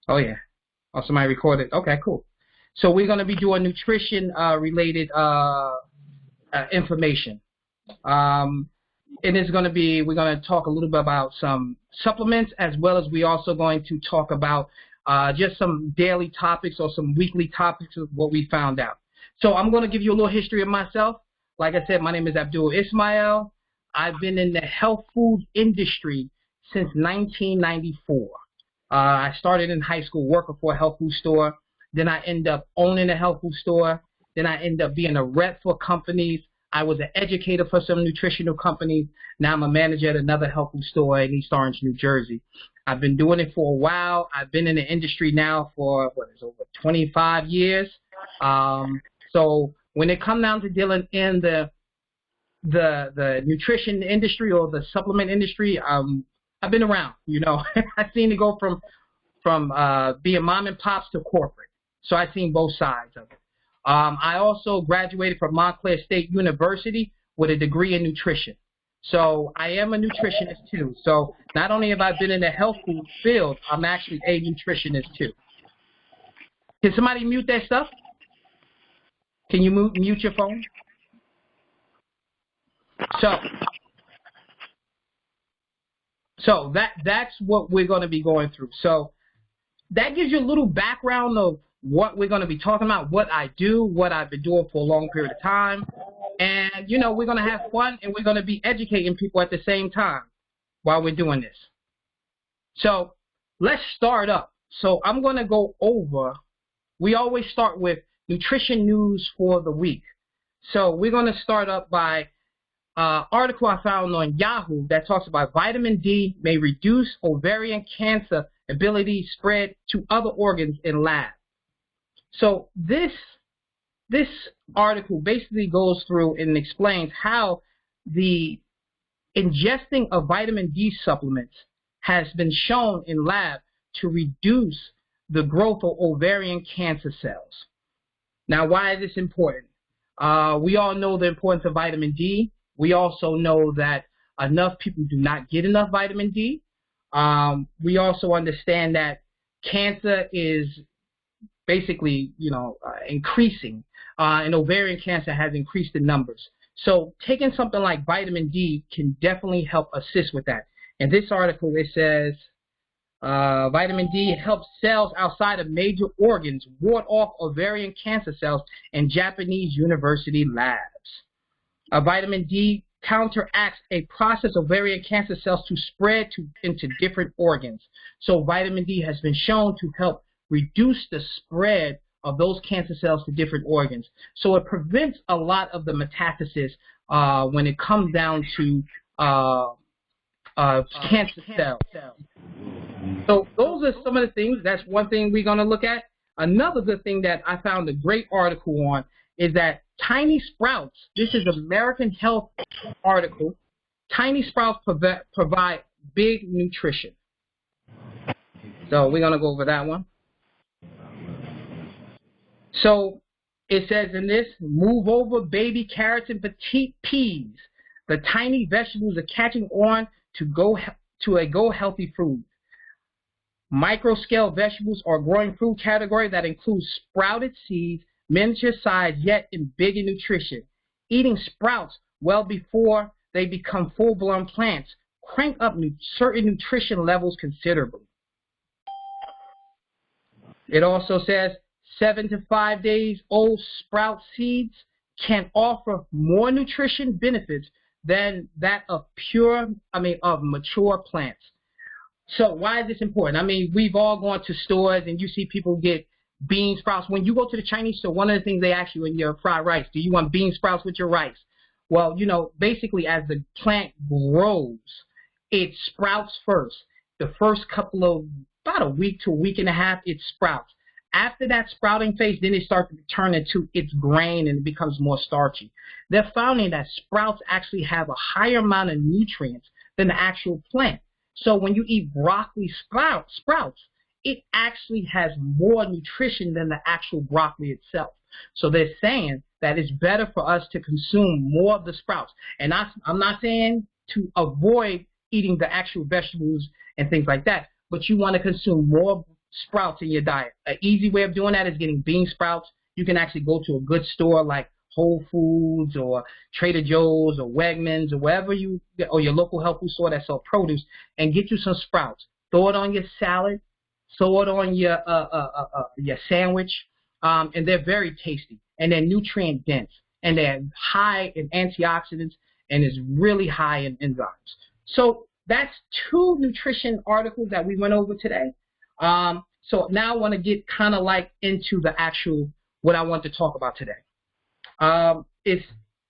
Oh, yeah. Oh, somebody recorded. Okay, cool. So we're going to be doing nutrition related information. And it's going to be, we're going to talk a little bit about some supplements, as well as we also going to talk about just some daily topics or some weekly topics of what we found out. So I'm going to give you a little history of myself. Like I said, my name is Abdul Ismail. I've been in the health food industry since 1994. I started in high school working for a health food store. Then I ended up owning a health food store. Then I ended up being a rep for companies. I was an educator for some nutritional companies. Now I'm a manager at another health food store in East Orange, New Jersey. I've been doing it for a while. I've been in the industry now for over 25 years. So when it comes down to dealing in the nutrition industry or the supplement industry, I've been around. You know, I've seen it go from being mom and pops to corporate. So I've seen both sides of it. I also graduated from Montclair State University with a degree in nutrition. So I am a nutritionist too. So not only have I been in the health food field, I'm actually a nutritionist too. Can somebody mute that stuff? Can you mute your phone? So that's what we're going to be going through. So that gives you a little background of what we're going to be talking about, what I do, what I've been doing for a long period of time. And, you know, we're going to have fun and we're going to be educating people at the same time while we're doing this. So let's start up. So I'm going to go over, we always start with nutrition news for the week. So we're going to start up by article I found on Yahoo that talks about vitamin D may reduce ovarian cancer ability spread to other organs in lab. So this article basically goes through and explains how the ingesting of vitamin D supplements has been shown in lab to reduce the growth of ovarian cancer cells. Now, why is this important? We all know the importance of vitamin D. We also know that enough people do not get enough vitamin D. We also understand that cancer is basically, you know, increasing, and ovarian cancer has increased in numbers. So taking something like vitamin D can definitely help assist with that. In this article, it says vitamin D helps cells outside of major organs ward off ovarian cancer cells in Japanese university labs. Vitamin D counteracts a process of ovarian cancer cells to spread into different organs. So vitamin D has been shown to help reduce the spread of those cancer cells to different organs. So it prevents a lot of the metastasis when it comes down to cancer cells. So those are some of the things. That's one thing we're going to look at. Another good thing that I found a great article on is that tiny sprouts, this is an American Health article, tiny sprouts provide big nutrition. So we're going to go over that one. So it says in this, move over baby carrots and petite peas. The tiny vegetables are catching on to a go healthy food. Micro-scale vegetables are a growing food category that includes sprouted seeds, miniature size yet in big in nutrition. Eating sprouts well before they become full-blown plants crank up certain nutrition levels considerably. It also says 7 to 5 days old sprout seeds can offer more nutrition benefits than that of mature plants. So why is this important? I mean, we've all gone to stores and you see people get bean sprouts. When you go to the Chinese store, one of the things they ask you in your fried rice, do you want bean sprouts with your rice? Well, you know, basically as the plant grows, it sprouts first. The first couple of, about a week to a week and a half, it sprouts. After that sprouting phase, then it starts to turn into its grain and it becomes more starchy. They're finding that sprouts actually have a higher amount of nutrients than the actual plant. So when you eat broccoli sprouts, it actually has more nutrition than the actual broccoli itself. So they're saying that it's better for us to consume more of the sprouts. And I'm not saying to avoid eating the actual vegetables and things like that, but you want to consume more sprouts in your diet. An easy way of doing that is getting bean sprouts. You can actually go to a good store like Whole Foods or Trader Joe's or Wegmans or wherever or your local health food store that sells produce, and get you some sprouts. Throw it on your salad, throw it on your sandwich, and they're very tasty, and they're nutrient dense, and they're high in antioxidants, and is really high in enzymes. So that's 2 nutrition articles that we went over today. So now I want to get kind of like into the actual what I want to talk about today. I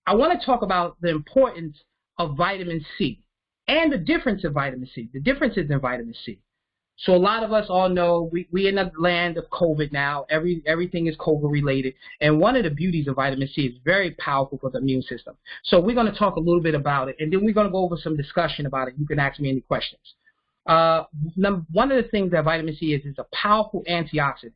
want to talk about the importance of vitamin C and the difference in vitamin C, the differences in vitamin C. So a lot of us all know we in the land of COVID now. Everything is COVID related. And one of the beauties of vitamin C is very powerful for the immune system. So we're going to talk a little bit about it, and then we're going to go over some discussion about it. You can ask me any questions. One of the things that vitamin C is a powerful antioxidant.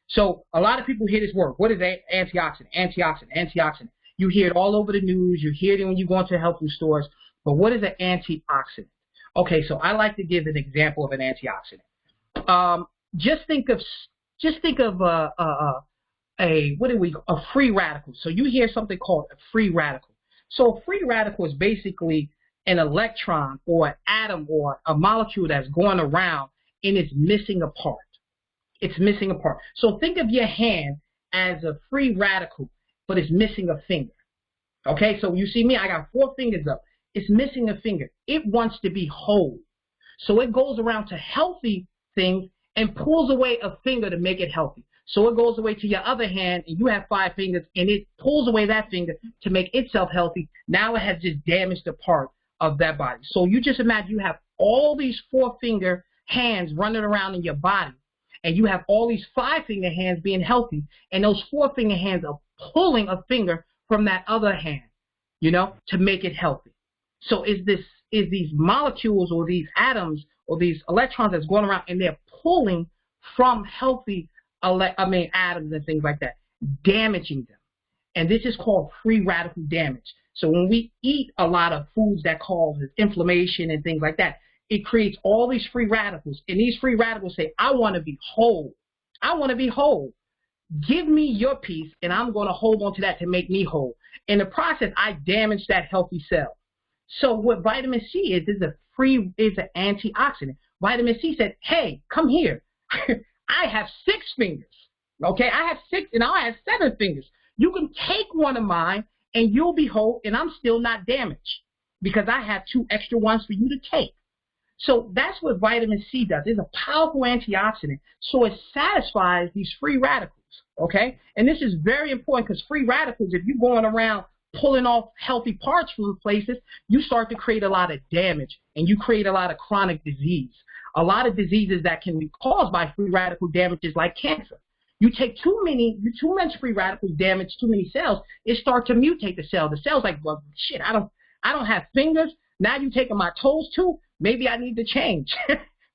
So a lot of people hear this word. What is antioxidant? Antioxidant, antioxidant. You hear it all over the news. You hear it when you go into health food stores. But what is an antioxidant? Okay, so I like to give an example of an antioxidant. Just think of a free radical. So you hear something called a free radical. So a free radical is basically an electron or an atom or a molecule that's going around and it's missing a part. It's missing a part. So think of your hand as a free radical, but it's missing a finger. Okay, so you see me, I got 4 fingers up. It's missing a finger. It wants to be whole. So it goes around to healthy things and pulls away a finger to make it healthy. So it goes away to your other hand, and you have 5 fingers, and it pulls away that finger to make itself healthy. Now it has just damaged a part of that body. So you just imagine you have all these 4-finger hands running around in your body, and you have all these 5-finger hands being healthy, and those 4-finger hands are pulling a finger from that other hand, to make it healthy. So is these molecules or these atoms or these electrons that's going around, and they're pulling from healthy atoms and things like that, damaging them. And this is called free radical damage. So when we eat a lot of foods that causes inflammation and things like that, it creates all these free radicals. And these free radicals say, I want to be whole. I want to be whole. Give me your piece, and I'm going to hold on to that to make me whole. In the process, I damage that healthy cell. So what vitamin C is an antioxidant. Vitamin C said, hey, come here. I have 6 fingers. Okay, I have 6, and I have 7 fingers. You can take one of mine, and you'll be whole, and I'm still not damaged because I have 2 extra ones for you to take. So that's what vitamin C does. It's a powerful antioxidant. So it satisfies these free radicals. Okay, and this is very important because free radicals, if you're going around pulling off healthy parts from places, you start to create a lot of damage, and you create a lot of chronic disease. A lot of diseases that can be caused by free radical damages like cancer. You take too much free radicals damage too many cells, it starts to mutate the cell. The cell's like, well, shit, I don't have fingers. Now you're taking my toes too. Maybe I need to change.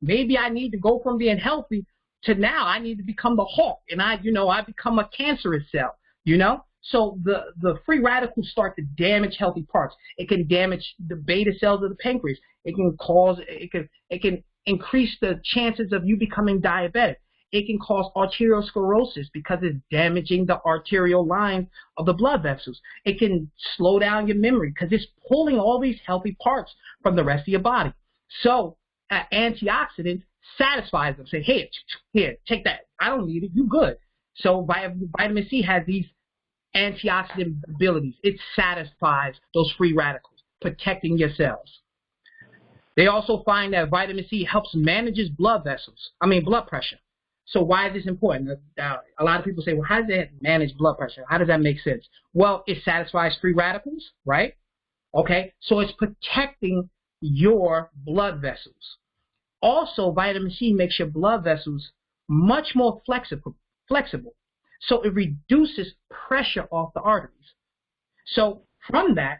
Maybe I need to go from being healthy to now I need to become the Hulk, and I become a cancerous cell, So the free radicals start to damage healthy parts. It can damage the beta cells of the pancreas. It can increase the chances of you becoming diabetic. It can cause arteriosclerosis because it's damaging the arterial lines of the blood vessels. It can slow down your memory because it's pulling all these healthy parts from the rest of your body. So antioxidants satisfies them. Say, hey, here, take that. I don't need it. You good. So vitamin C has these antioxidant abilities. It satisfies those free radicals, protecting your cells. They also find that vitamin C helps manages blood pressure. So why is this important? A lot of people say, well, how does that manage blood pressure? How does that make sense? Well, it satisfies free radicals, right? Okay, so it's protecting your blood vessels. Also, vitamin C makes your blood vessels much more flexible. So it reduces pressure off the arteries. So from that,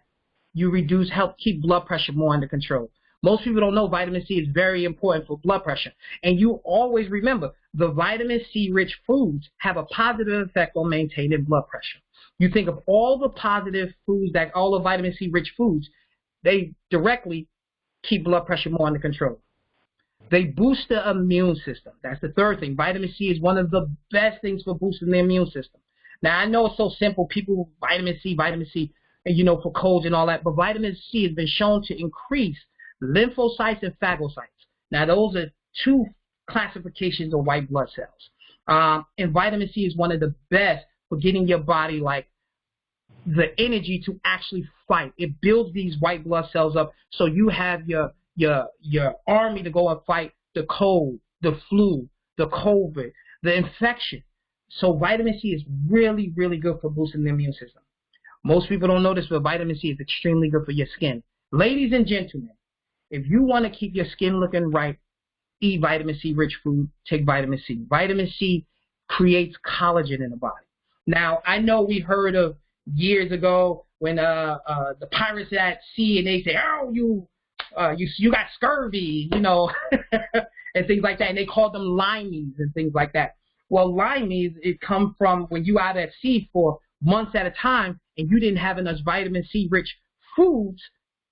you help keep blood pressure more under control. Most people don't know vitamin C is very important for blood pressure. And you always remember, the vitamin C rich foods have a positive effect on maintaining blood pressure. You think of all the positive foods, all the vitamin C rich foods, they directly keep blood pressure more under control. They boost the immune system. That's the third thing. Vitamin C is one of the best things for boosting the immune system. Now, I know it's so simple. People, vitamin C, you know, for colds and all that. But vitamin C has been shown to increase lymphocytes and phagocytes. Now, those are two classifications of white blood cells. And vitamin C is one of the best for getting your body, like, the energy to actually fight. It builds these white blood cells up so you have your army to go and fight the cold, the flu, the COVID, the infection. So vitamin C is really, really good for boosting the immune system. Most people don't know this, but vitamin C is extremely good for your skin. Ladies and gentlemen, if you want to keep your skin looking right, eat vitamin C rich food, take vitamin C. Vitamin C creates collagen in the body. Now, I know we heard of years ago when the pirates at sea and they say, oh, you got scurvy, you know, and things like that. And they called them limeys and things like that. Well, limeys, it come from when you out at sea for months at a time and you didn't have enough vitamin C rich foods.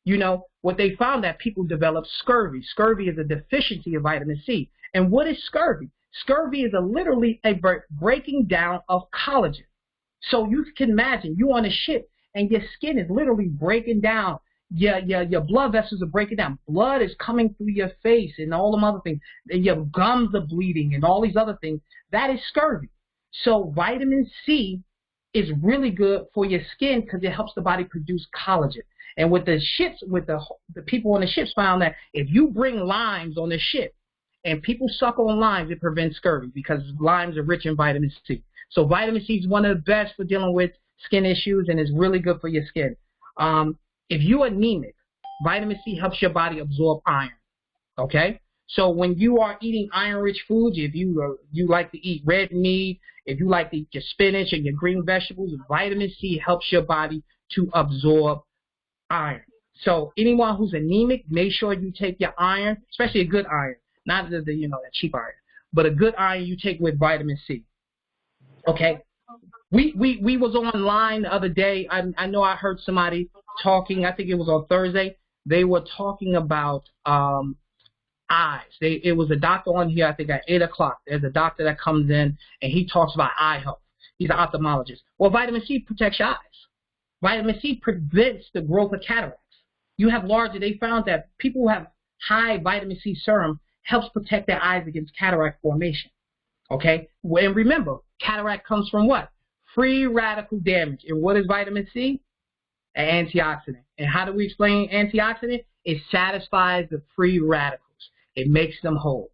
You know, what they found that people develop scurvy. Scurvy is a deficiency of vitamin C. And what is scurvy? Scurvy is literally a breaking down of collagen. So you can imagine you on a ship and your skin is literally breaking down. Your blood vessels are breaking down. Blood is coming through your face and all them other things. And your gums are bleeding and all these other things. That is scurvy. So vitamin C is really good for your skin because it helps the body produce collagen. And with the ships, with the people on the ships found that if you bring limes on the ship and people suck on limes, it prevents scurvy because limes are rich in vitamin C. So vitamin C is one of the best for dealing with skin issues and is really good for your skin. If you're anemic, vitamin C helps your body absorb iron. Okay? So when you are eating iron-rich foods, if you like to eat red meat, if you like to eat your spinach and your green vegetables, vitamin C helps your body to absorb iron. So anyone who's anemic, make sure you take your iron, especially a good iron, not the that cheap iron, but a good iron you take with vitamin C. Okay, we was online the other day. I know I heard somebody talking. I think it was on Thursday. They were talking about eyes. It was a doctor on here. I think at 8 o'clock. There's a doctor that comes in and he talks about eye health. He's an ophthalmologist. Well, vitamin C protects your eyes. Vitamin C prevents the growth of cataracts. You have larger. They found that people who have high vitamin C serum helps protect their eyes against cataract formation. Okay, and remember, cataract comes from what? Free radical damage. And what is vitamin C? An antioxidant. And how do we explain antioxidant? It satisfies the free radicals. It makes them whole.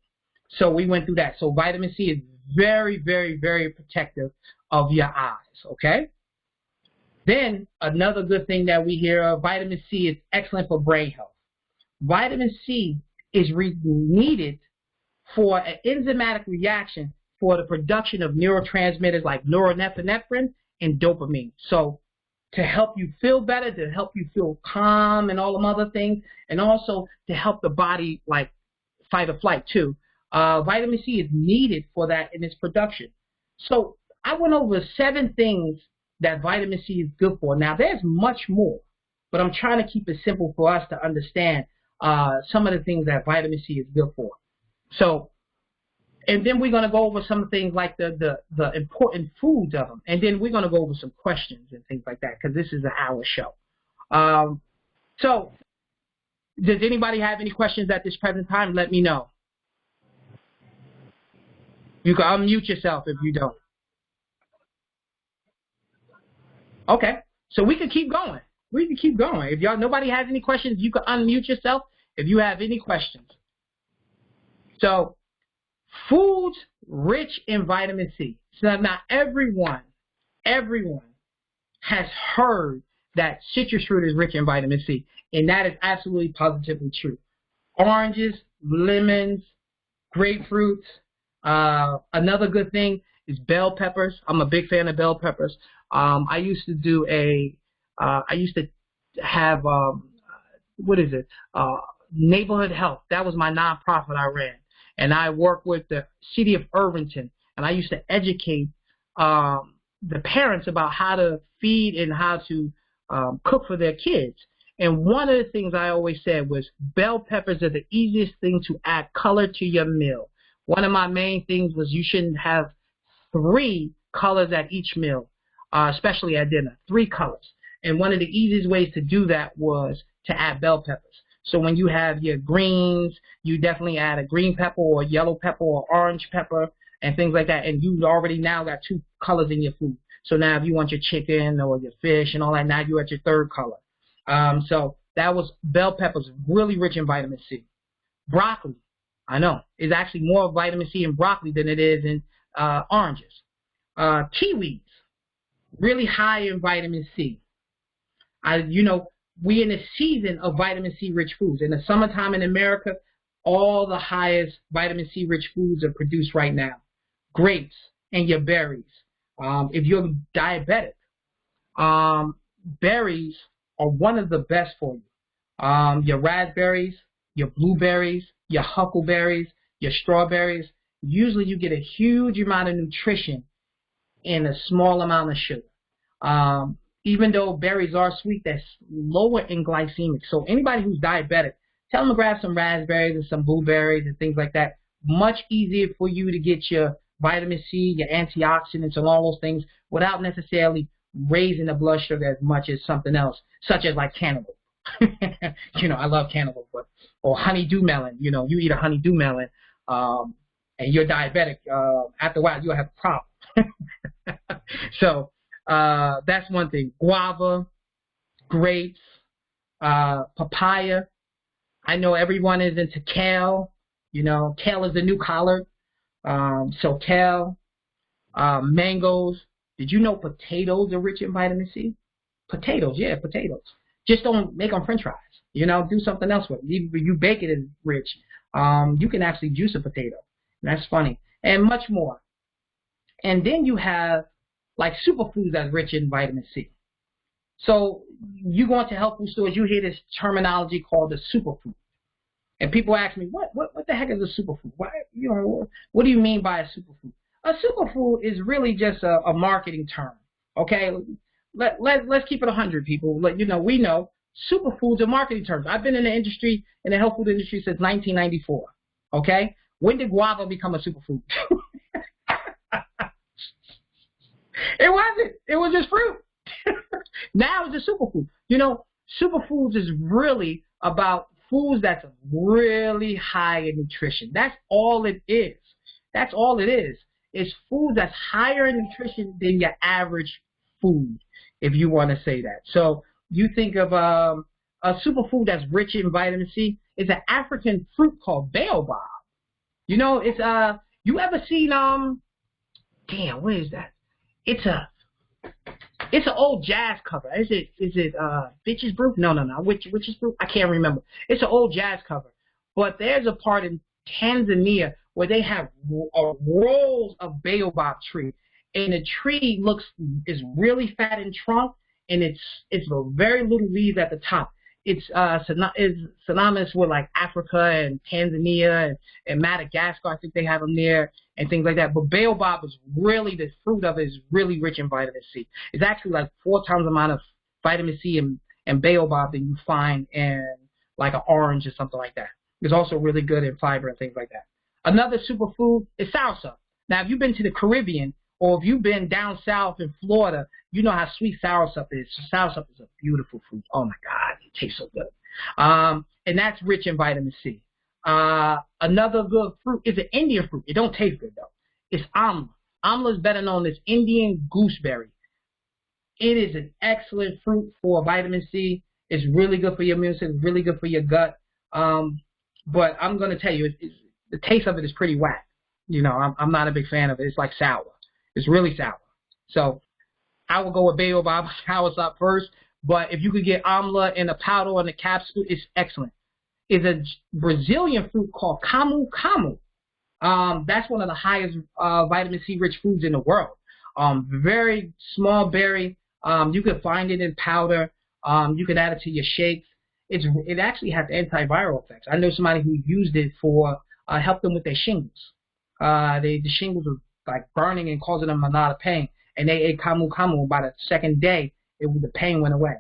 So we went through that. So vitamin C is very, very, very protective of your eyes. Okay. Then another good thing that we hear of, vitamin C is excellent for brain health. Vitamin C is needed for an enzymatic reaction for the production of neurotransmitters like norepinephrine and dopamine. So to help you feel better, to help you feel calm and all them other things, and also to help the body like fight or flight too. Vitamin C is needed for that in its production. So I went over 7 things that vitamin C is good for. Now there's much more, but I'm trying to keep it simple for us to understand some of the things that vitamin C is good for. So, and then we're going to go over some things like the important foods of them. And then we're going to go over some questions and things like that because this is an hour show. So does anybody have any questions at this present time? Let me know. You can unmute yourself if you don't. Okay, so we can keep going. We can keep going. If nobody has any questions, you can unmute yourself if you have any questions. So, foods rich in vitamin C. So now everyone has heard that citrus fruit is rich in vitamin C, and that is absolutely positively true. Oranges, lemons, grapefruits. Another good thing is bell peppers. I'm a big fan of bell peppers. I used to have Neighborhood Health. That was my nonprofit I ran. And I worked with the city of Irvington, and I used to educate the parents about how to feed and how to cook for their kids. And one of the things I always said was bell peppers are the easiest thing to add color to your meal. One of my main things was you shouldn't have 3 colors at each meal, especially at dinner, 3 colors. And one of the easiest ways to do that was to add bell peppers. So when you have your greens, you definitely add a green pepper or yellow pepper or orange pepper and things like that. And you've already now got 2 colors in your food. So now if you want your chicken or your fish and all that, now you're at your 3rd color. So that was bell peppers, really rich in vitamin C. Broccoli, I know, is actually more vitamin C in broccoli than it is in oranges. Kiwis, really high in vitamin C. We're in a season of vitamin C rich foods. In the summertime in America, all the highest vitamin C rich foods are produced right now. Grapes and your berries. If you're diabetic, berries are one of the best for you. Your raspberries, your blueberries, your huckleberries, your strawberries. Usually you get a huge amount of nutrition in a small amount of sugar. Even though berries are sweet, that's lower in glycemic. So anybody who's diabetic, tell them to grab some raspberries and some blueberries and things like that. Much easier for you to get your vitamin C, your antioxidants, and all those things without necessarily raising the blood sugar as much as something else, such as like cantaloupe. I love cantaloupe, or honeydew melon. You eat a honeydew melon, and you're diabetic. After a while, you'll have a problem. So that's one thing. Guava, grapes, papaya. I know everyone is into kale. Kale is the new collard. So kale, mangoes. Did you know potatoes are rich in vitamin C? Potatoes, yeah, potatoes. Just don't make them French fries. Do something else with it. You bake it as rich. You can actually juice a potato. That's funny. And much more. And then you have like superfoods that's rich in vitamin C. So you go into health food stores, you hear this terminology called a superfood. And people ask me, what the heck is a superfood? What do you mean by a superfood? A superfood is really just a marketing term. Okay, let's keep it 100, people. We know superfoods are marketing terms. I've been in the industry, in the health food industry, since 1994. Okay, when did guava become a superfood? It wasn't. It was just fruit. Now it's a superfood. Superfoods is really about foods that's really high in nutrition. That's all it is. That's all it is. It's food that's higher in nutrition than your average food, if you want to say that. So you think of a superfood that's rich in vitamin C. It's an African fruit called baobab. It's you ever seen what is that? It's an old jazz cover. Is it Bitches Brew? No. Witches Brew? I can't remember. It's an old jazz cover. But there's a part in Tanzania where they have rolls of baobab tree, and the tree is really fat in trunk, and it's very little leaves at the top. It's synonymous with like Africa and Tanzania and Madagascar. I think they have them there and things like that. But baobab is really, the fruit of it is really rich in vitamin C. It's actually like 4 times the amount of vitamin C in baobab than you find in like an orange or something like that. It's also really good in fiber and things like that. Another superfood is soursop. Now, if you've been to the Caribbean or if you've been down south in Florida, you know how sweet soursop is. Soursop is a beautiful fruit. Oh my God, it tastes so good. And that's rich in vitamin C. Another good fruit is an Indian fruit. It don't taste good though. It's Amla. Amla is better known as Indian gooseberry. It is an excellent fruit for vitamin C. It's really good for your immune system. It's really good for your gut. But I'm going to tell you, the taste of it is pretty whack. I'm not a big fan of it. It's like sour. It's really sour. So I will go with baobab soursop first. But if you could get amla in a powder or in a capsule, it's excellent. It's a Brazilian fruit called camu camu. That's one of the highest vitamin C rich foods in the world. Very small berry. You can find it in powder. You can add it to your shakes. It actually has antiviral effects. I know somebody who used it for help them with their shingles. The shingles were like burning and causing them a lot of pain, and they ate camu camu. By the second day, the pain went away.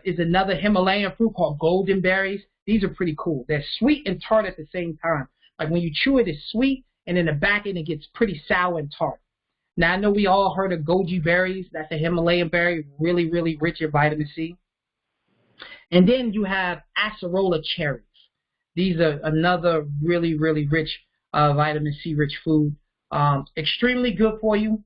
is another Himalayan fruit called golden berries. These are pretty cool. They're sweet and tart at the same time. Like when you chew it, it's sweet, and in the back end, it gets pretty sour and tart. Now, I know we all heard of goji berries. That's a Himalayan berry, really, really rich in vitamin C. And then you have acerola cherries. These are another really, really rich vitamin C rich food. Extremely good for you.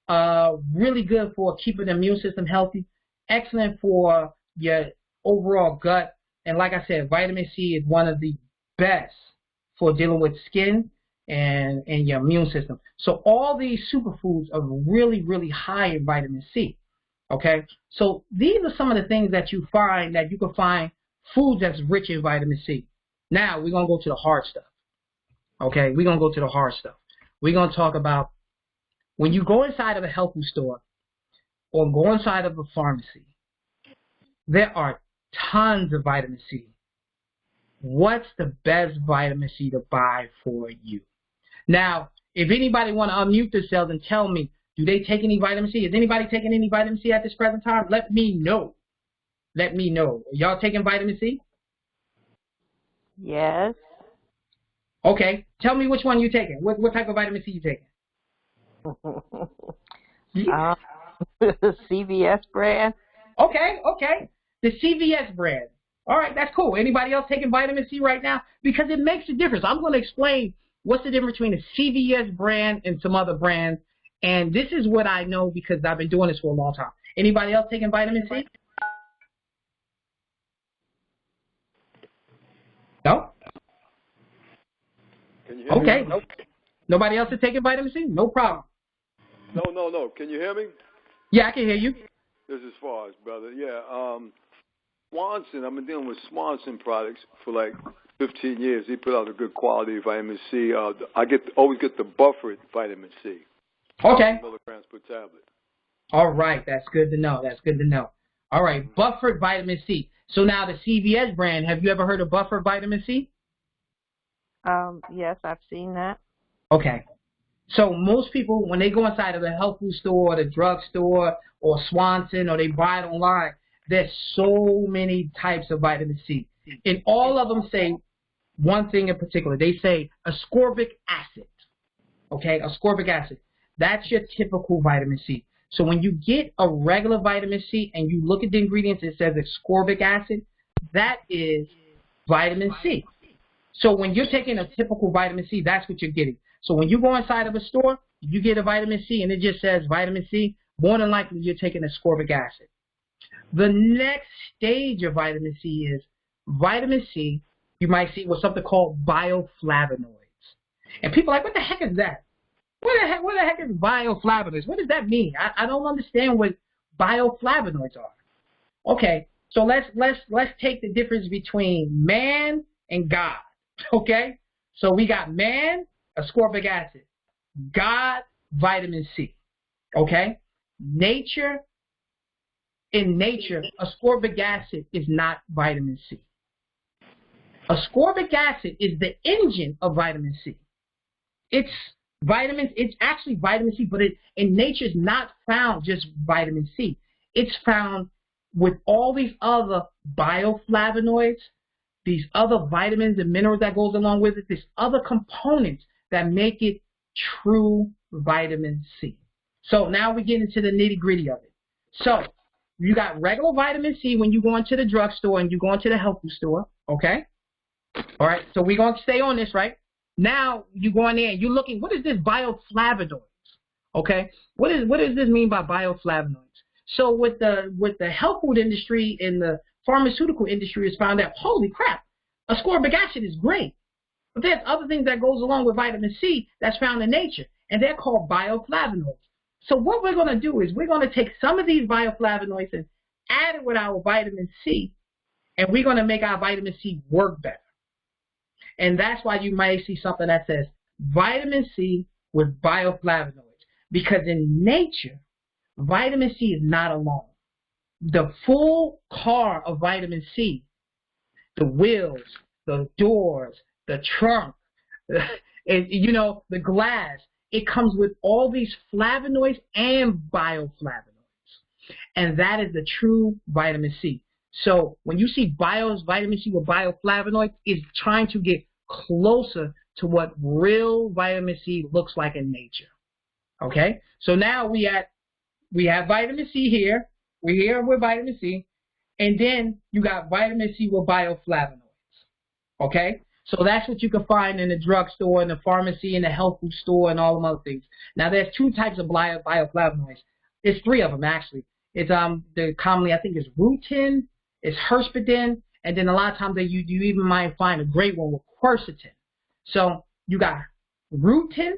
Really good for keeping the immune system healthy. Excellent for your overall gut. And like I said, vitamin C is one of the best for dealing with skin and your immune system. So all these superfoods are really, really high in vitamin C. Okay? So these are some of the things that you find, that you can find foods that's rich in vitamin C. Now, we're going to go to the hard stuff. Okay? We're going to go to the hard stuff. We're going to talk about when you go inside of a health food store or go inside of a pharmacy, there are tons of vitamin C. What's the best vitamin C to buy for you? Now, if anybody want to unmute themselves and tell me, do they take any vitamin C? Is anybody taking any vitamin C at this present time? Let me know. Let me know. Y'all taking vitamin C? Yes. Okay. Tell me which one you taking. What type of vitamin C you taking? CVS brand. Okay. The CVS brand. All right, that's cool. Anybody else taking vitamin C right now? Because it makes a difference. I'm going to explain what's the difference between a CVS brand and some other brands. And this is what I know because I've been doing this for a long time. Anybody else taking vitamin C? No? Can you hear okay. me? Nope. Nobody else is taking vitamin C? No problem. No. Can you hear me? Yeah, I can hear you. This is Fars, brother. Yeah. Swanson, I've been dealing with Swanson products for like 15 years. He put out a good quality vitamin C. I always get the buffered vitamin C. Okay. Milligrams per tablet. All right. That's good to know. All right. Buffered vitamin C. So now the CVS brand, have you ever heard of buffered vitamin C? Yes, I've seen that. Okay. So most people, when they go inside of a health food store, or the drugstore, or Swanson, or they buy it online, there's so many types of vitamin C. And all of them say one thing in particular. They say ascorbic acid. Okay, ascorbic acid. That's your typical vitamin C. So when you get a regular vitamin C and you look at the ingredients, it says ascorbic acid. That is vitamin C. So when you're taking a typical vitamin C, that's what you're getting. So when you go inside of a store, you get a vitamin C and it just says vitamin C, more than likely you're taking ascorbic acid. The next stage of vitamin C is vitamin C, you might see with something called bioflavonoids. And people are like, what the heck is that? What the heck is bioflavonoids? What does that mean? I don't understand what bioflavonoids are. Okay, so let's take the difference between man and God. Okay? So we got man, ascorbic acid. God, vitamin C. Okay? In nature, ascorbic acid is not vitamin C. Ascorbic acid is the engine of vitamin C. It's actually vitamin C, but in nature is not found just vitamin C. It's found with all these other bioflavonoids, these other vitamins and minerals that goes along with it, these other components that make it true vitamin C. So now we get into the nitty-gritty of it. So you got regular vitamin C when you go into the drugstore and you go into the health food store, okay? All right, so we're going to stay on this, right? Now you go in there and you're looking, what is this bioflavonoids? Okay, what does this mean by bioflavonoids? So with the health food industry and the pharmaceutical industry has found out, holy crap, ascorbic acid is great. But there's other things that goes along with vitamin C that's found in nature, and they're called bioflavonoids. So what we're going to do is we're going to take some of these bioflavonoids and add it with our vitamin C, and we're going to make our vitamin C work better. And that's why you might see something that says vitamin C with bioflavonoids. Because in nature, vitamin C is not alone. The full car of vitamin C, the wheels, the doors, the trunk, the glass, it comes with all these flavonoids and bioflavonoids. and that is the true vitamin C. So when you see vitamin C with bioflavonoids, it's trying to get closer to what real vitamin C looks like in nature. Okay? So now we have vitamin C here. We're here with vitamin C. And then you got vitamin C with bioflavonoids. Okay? So that's what you can find in the drugstore, in the pharmacy, in the health food store, and all them other things. Now, there's two types of bioflavonoids. There's three of them, actually. It's commonly, I think, it's rutin, it's herspedin, and then a lot of times you even might find a great one with quercetin. So you got rutin,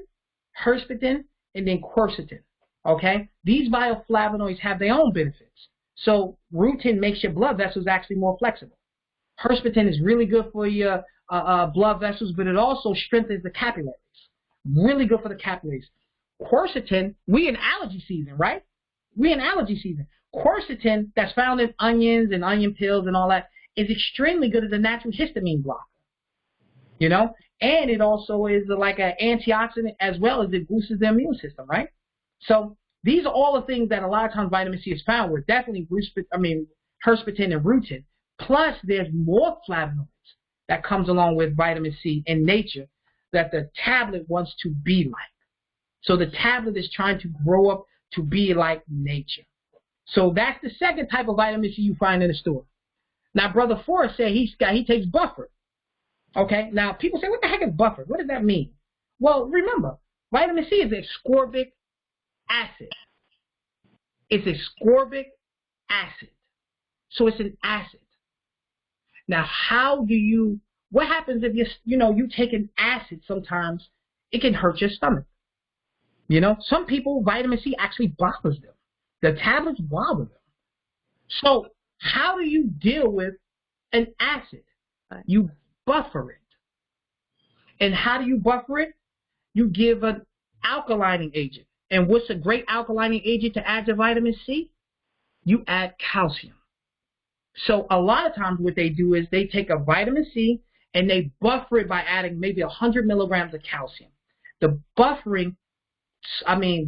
herspedin, and then quercetin. Okay? These bioflavonoids have their own benefits. So rutin makes your blood vessels actually more flexible. Herspedin is really good for your blood vessels, but it also strengthens the capillaries. Really good for the capillaries. Quercetin, we in allergy season, right? We in allergy season. Quercetin, that's found in onions and onion peels and all that, is extremely good as a natural histamine blocker. You know? And it also is like an antioxidant as well as it boosts the immune system, right? So these are all the things that a lot of times vitamin C is found with. Definitely herspedin and rutin. Plus, there's more flavonoids that comes along with vitamin C in nature that the tablet wants to be like. So the tablet is trying to grow up to be like nature. So that's the second type of vitamin C you find in the store. Now, Brother Forrest said he takes buffer. Okay, now people say, what the heck is buffer? What does that mean? Well, remember, vitamin C is ascorbic acid. It's ascorbic acid. So it's an acid. Now, what happens if you take an acid sometimes, it can hurt your stomach. You know, some people, vitamin C actually bothers them. The tablets bother them. So how do you deal with an acid? You buffer it. And how do you buffer it? You give an alkalining agent. And what's a great alkalining agent to add to vitamin C? You add calcium. So a lot of times what they do is they take a vitamin C and they buffer it by adding maybe 100 milligrams of calcium. The buffering,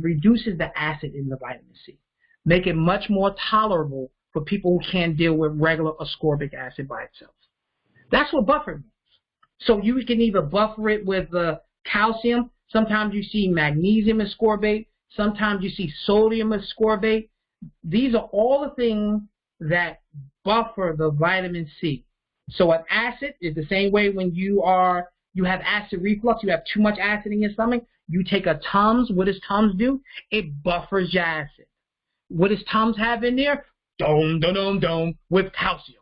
reduces the acid in the vitamin C. Make it much more tolerable for people who can't deal with regular ascorbic acid by itself. That's what buffering means. So you can either buffer it with calcium. Sometimes you see magnesium ascorbate. Sometimes you see sodium ascorbate. These are all the things that buffer the vitamin C. So an acid is the same way when you have acid reflux, you have too much acid in your stomach, you take a Tums. What does Tums do? It buffers your acid. What does Tums have in there? With calcium.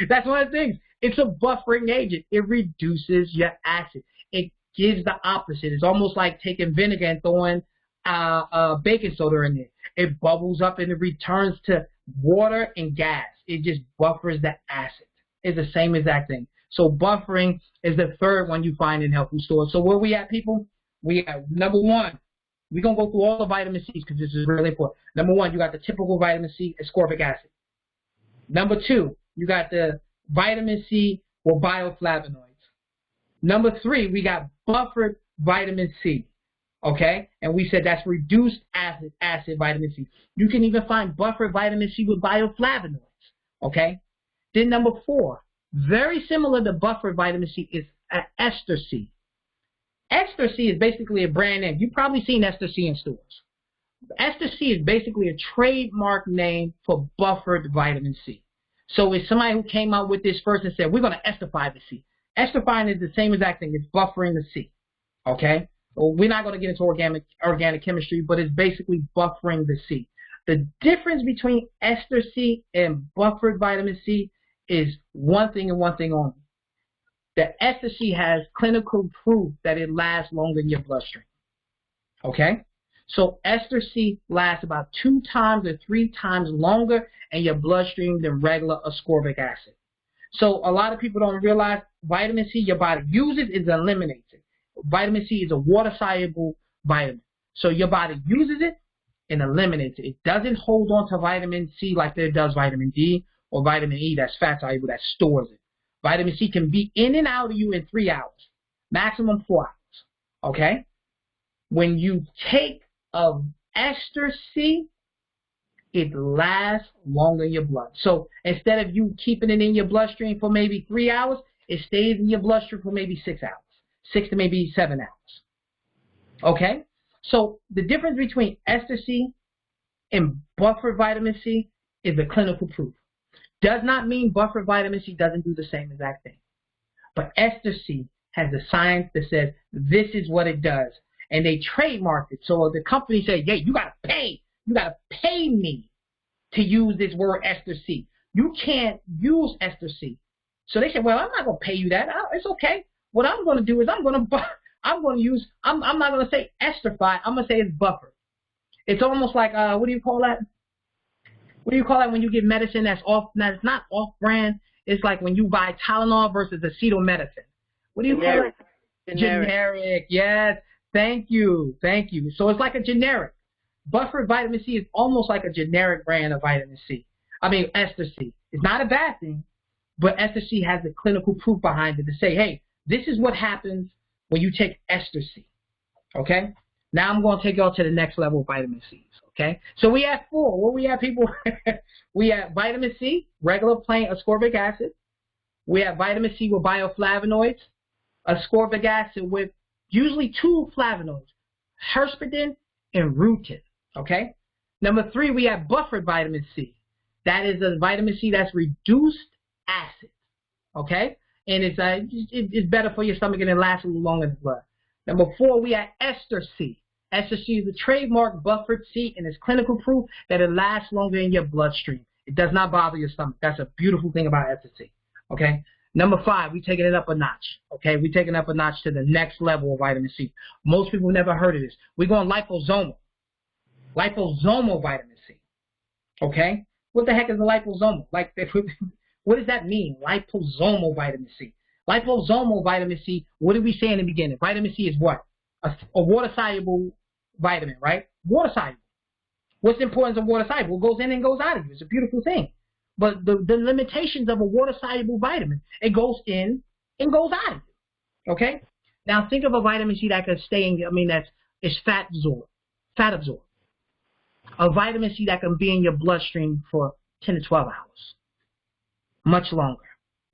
That's one of the things. It's a buffering agent. It reduces your acid. It gives the opposite. It's almost like taking vinegar and throwing baking soda in there. It bubbles up and it returns to water and gas. It just buffers the acid. It's the same exact thing. So buffering is the third one you find in health food stores. So where we at, people? We at number one. We're going to go through all the vitamin C's because this is really important. Number one, you got the typical vitamin C, ascorbic acid. Number two, you got the vitamin C or bioflavonoids. Number three, we got buffered vitamin C. Okay? And we said that's reduced acid vitamin C. You can even find buffered vitamin C with bioflavonoids. Okay? Then number four, very similar to buffered vitamin C is Esther C. Esther C is basically a brand name. You've probably seen Esther C in stores. Esther C is basically a trademark name for buffered vitamin C. So it's somebody who came out with this first and said, we're going to esterify the C. Esterifying is the same exact thing. It's buffering the C. Okay? Well, we're not going to get into organic chemistry, but it's basically buffering the C. The difference between Esther C and buffered vitamin C is one thing and one thing only. The Esther C has clinical proof that it lasts longer in your bloodstream. Okay? So Esther C lasts about 2 times or 3 times longer in your bloodstream than regular ascorbic acid. So a lot of people don't realize vitamin C, your body uses and eliminates it. Vitamin C is a water-soluble vitamin. So your body uses it and eliminates it. It doesn't hold on to vitamin C like it does vitamin D or vitamin E, that's fat soluble, that stores it. Vitamin C can be in and out of you in 3 hours, maximum 4 hours. Okay? When you take Esther C, it lasts longer in your blood. So instead of you keeping it in your bloodstream for maybe 3 hours, it stays in your bloodstream for maybe 6 hours, 6 to maybe 7 hours. Okay? So the difference between Esther C and buffered vitamin C is the clinical proof. Does not mean buffered vitamin C doesn't do the same exact thing. But Esther C has the science that says this is what it does. And they trademark it. So the company says, yeah, you gotta pay me to use this word Esther C. You can't use Esther C. So they said, well, I'm not gonna pay you that. It's okay. What I'm gonna do is I'm not gonna say esterified, I'm gonna say it's buffered. It's almost like what do you call that? What do you call that when you get medicine that's not off brand? It's like when you buy Tylenol versus acetaminophen. What do you call it? Generic. Yes. Thank you. So it's like a generic. Buffered vitamin C is almost like a generic brand of vitamin C. I mean, Esther C. It's not a bad thing, but Esther C has the clinical proof behind it to say, hey, this is what happens when you take Esther C. Okay? Now I'm going to take y'all to the next level of vitamin C's. Okay? So we have 4. What we have, people? We have vitamin C, regular plain ascorbic acid. We have vitamin C with bioflavonoids, ascorbic acid with usually 2 flavonoids, hesperidin and rutin. Okay? Number 3, we have buffered vitamin C. That is a vitamin C that's reduced acid. Okay? And it's better for your stomach and it lasts a little longer in the blood. Number 4, we have Esther C. Esther C is a trademark buffered C, and it's clinical proof that it lasts longer in your bloodstream. It does not bother your stomach. That's a beautiful thing about Esther C. Okay? Number 5, we're taking it up a notch. Okay? We're taking it up a notch to the next level of vitamin C. Most people never heard of this. We're going liposomal. Liposomal vitamin C. Okay? What the heck is a liposomal? Like, what does that mean? Liposomal vitamin C. Liposomal vitamin C, what did we say in the beginning? Vitamin C is what? A water-soluble vitamin, right? Water-soluble. What's the importance of water-soluble? It goes in and goes out of you. It's a beautiful thing. But the limitations of a water-soluble vitamin, it goes in and goes out of you. Okay? Now think of a vitamin C that can stay in, it's fat absorbed. A vitamin C that can be in your bloodstream for 10 to 12 hours. Much longer.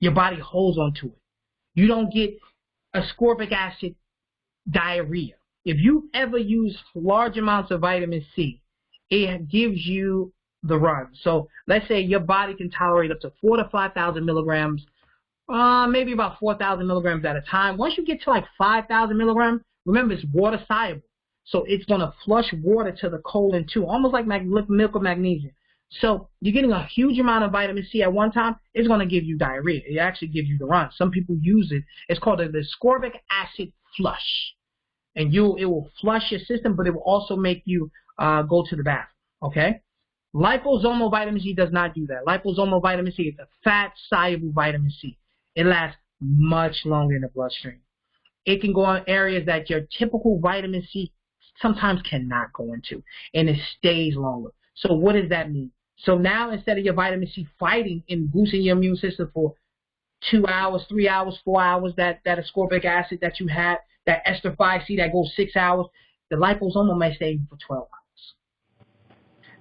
Your body holds on to it. You don't get ascorbic acid diarrhea. If you ever use large amounts of vitamin C, it gives you the run. So let's say your body can tolerate up to 4,000 to 5,000 milligrams, maybe about 4,000 milligrams at a time. Once you get to like 5,000 milligrams, remember it's water soluble. So it's going to flush water to the colon too, almost like milk or magnesium. So you're getting a huge amount of vitamin C at one time, it's going to give you diarrhea. It actually gives you the run. Some people use it. It's called the ascorbic acid flush. And it will flush your system, but it will also make you go to the bathroom. Okay? Liposomal vitamin C does not do that. Liposomal vitamin C is a fat-soluble vitamin C. It lasts much longer in the bloodstream. It can go in areas that your typical vitamin C sometimes cannot go into, and it stays longer. So what does that mean? So now instead of your vitamin C fighting and boosting your immune system for 2 hours, 3 hours, 4 hours, that ascorbic acid that you had, that Esther 5C that goes 6 hours, the liposomal may stay for 12 hours.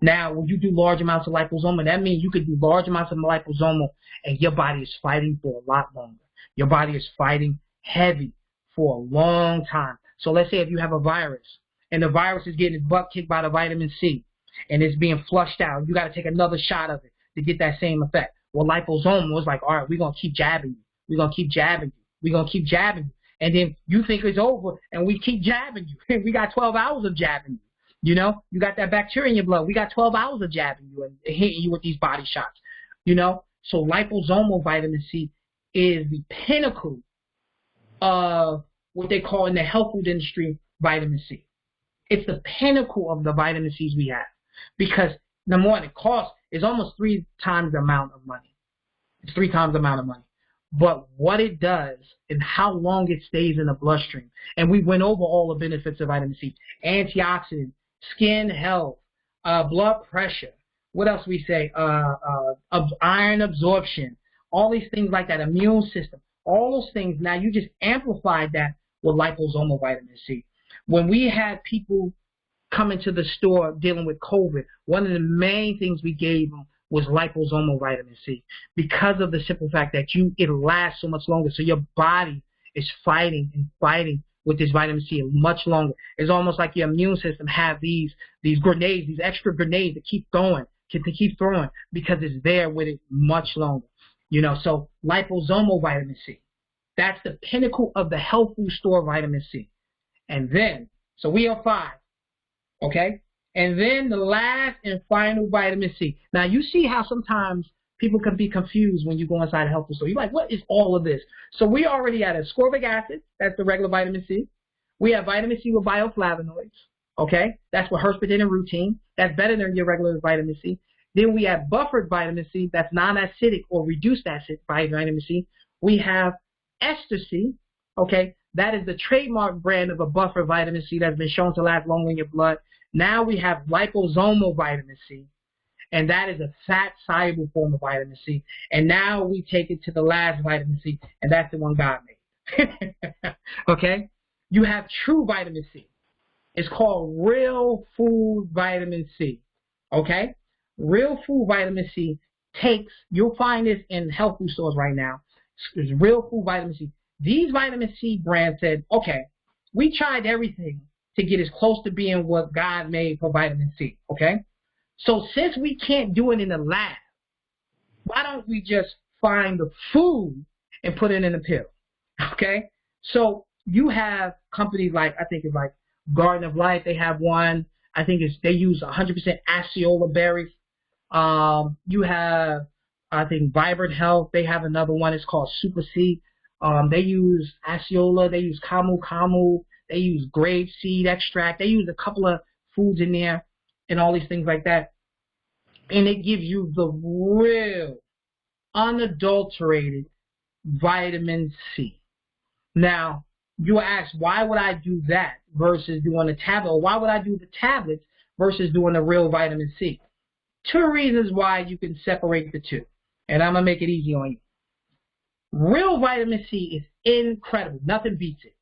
Now, when you do large amounts of liposomal, that means you could do large amounts of liposomal and your body is fighting for a lot longer. Your body is fighting heavy for a long time. So let's say if you have a virus and the virus is getting its butt kicked by the vitamin C and it's being flushed out, you got to take another shot of it to get that same effect. Well, liposomal is like, all right, we're going to keep jabbing you. We're going to keep jabbing you. We're going to keep jabbing you. And then you think it's over, and we keep jabbing you. We got 12 hours of jabbing you. You know, you got that bacteria in your blood. We got 12 hours of jabbing you and hitting you with these body shots. You know, so liposomal vitamin C is the pinnacle of what they call in the health food industry vitamin C. It's the pinnacle of the vitamin C's we have because number one, it costs is almost 3 times the amount of money. It's 3 times the amount of money. But what it does and how long it stays in the bloodstream. And we went over all the benefits of vitamin C. Antioxidant, skin health, blood pressure. What else we say? Iron absorption. All these things like that. Immune system. All those things. Now you just amplified that with liposomal vitamin C. When we had people coming to the store dealing with COVID, one of the main things we gave them was liposomal vitamin C, because of the simple fact that it lasts so much longer. So your body is fighting and fighting with this vitamin C much longer. It's almost like your immune system have these grenades, these extra grenades that keep throwing, because it's there with it much longer. So liposomal vitamin C, that's the pinnacle of the health food store vitamin C. And then, so we are 5, okay? And then the last and final vitamin C. Now, you see how sometimes people can be confused when you go inside a health food store. You're like, what is all of this? So we already had ascorbic acid. That's the regular vitamin C. We have vitamin C with bioflavonoids. Okay? That's with herceptin and rutin. That's better than your regular vitamin C. Then we have buffered vitamin C. That's non-acidic or reduced acid vitamin C. We have Esther C. Okay? That is the trademark brand of a buffer vitamin C that's been shown to last longer in your blood. Now we have liposomal vitamin C, and that is a fat-soluble form of vitamin C. And now we take it to the last vitamin C, and that's the one God made. Okay? You have true vitamin C. It's called real food vitamin C. Okay? Real food vitamin C you'll find this in health food stores right now. It's real food vitamin C. These vitamin C brands said, okay, we tried everything to get as close to being what God made for vitamin C, okay? So since we can't do it in the lab, why don't we just find the food and put it in a pill, okay? So you have companies like, I think it's like Garden of Life, they have one. I think they use 100% acerola berries. You have, I think, Vibrant Health, they have another one. It's called Super C. They use acerola, they use camu, they use grapeseed extract. They use a couple of foods in there and all these things like that. And it gives you the real, unadulterated vitamin C. Now, you ask, why would I do that versus doing a tablet? Or why would I do the tablets versus doing the real vitamin C? 2 reasons why you can separate the two. And I'm going to make it easy on you. Real vitamin C is incredible. Nothing beats it.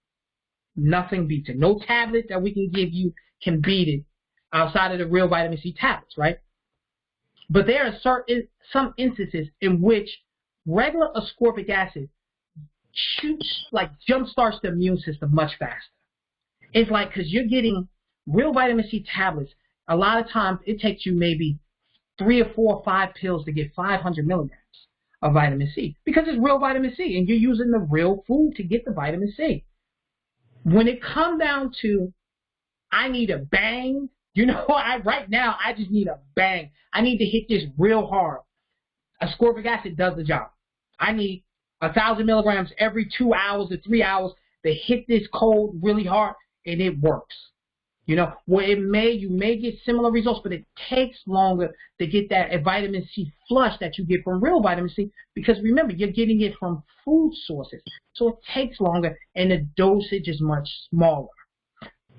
Nothing beats it. No tablet that we can give you can beat it outside of the real vitamin C tablets, right? But there are some instances in which regular ascorbic acid jumpstarts the immune system much faster. It's like, because you're getting real vitamin C tablets, a lot of times it takes you maybe 3 or 4 or 5 pills to get 500 milligrams of vitamin C, because it's real vitamin C and you're using the real food to get the vitamin C. When it comes down to, I need a bang, right now I just need a bang. I need to hit this real hard. Ascorbic acid does the job. I need 1,000 milligrams every 2 hours or 3 hours to hit this cold really hard, and it works. Where you may get similar results, but it takes longer to get that vitamin C flush that you get from real vitamin C, because remember, you're getting it from food sources. So it takes longer, and the dosage is much smaller.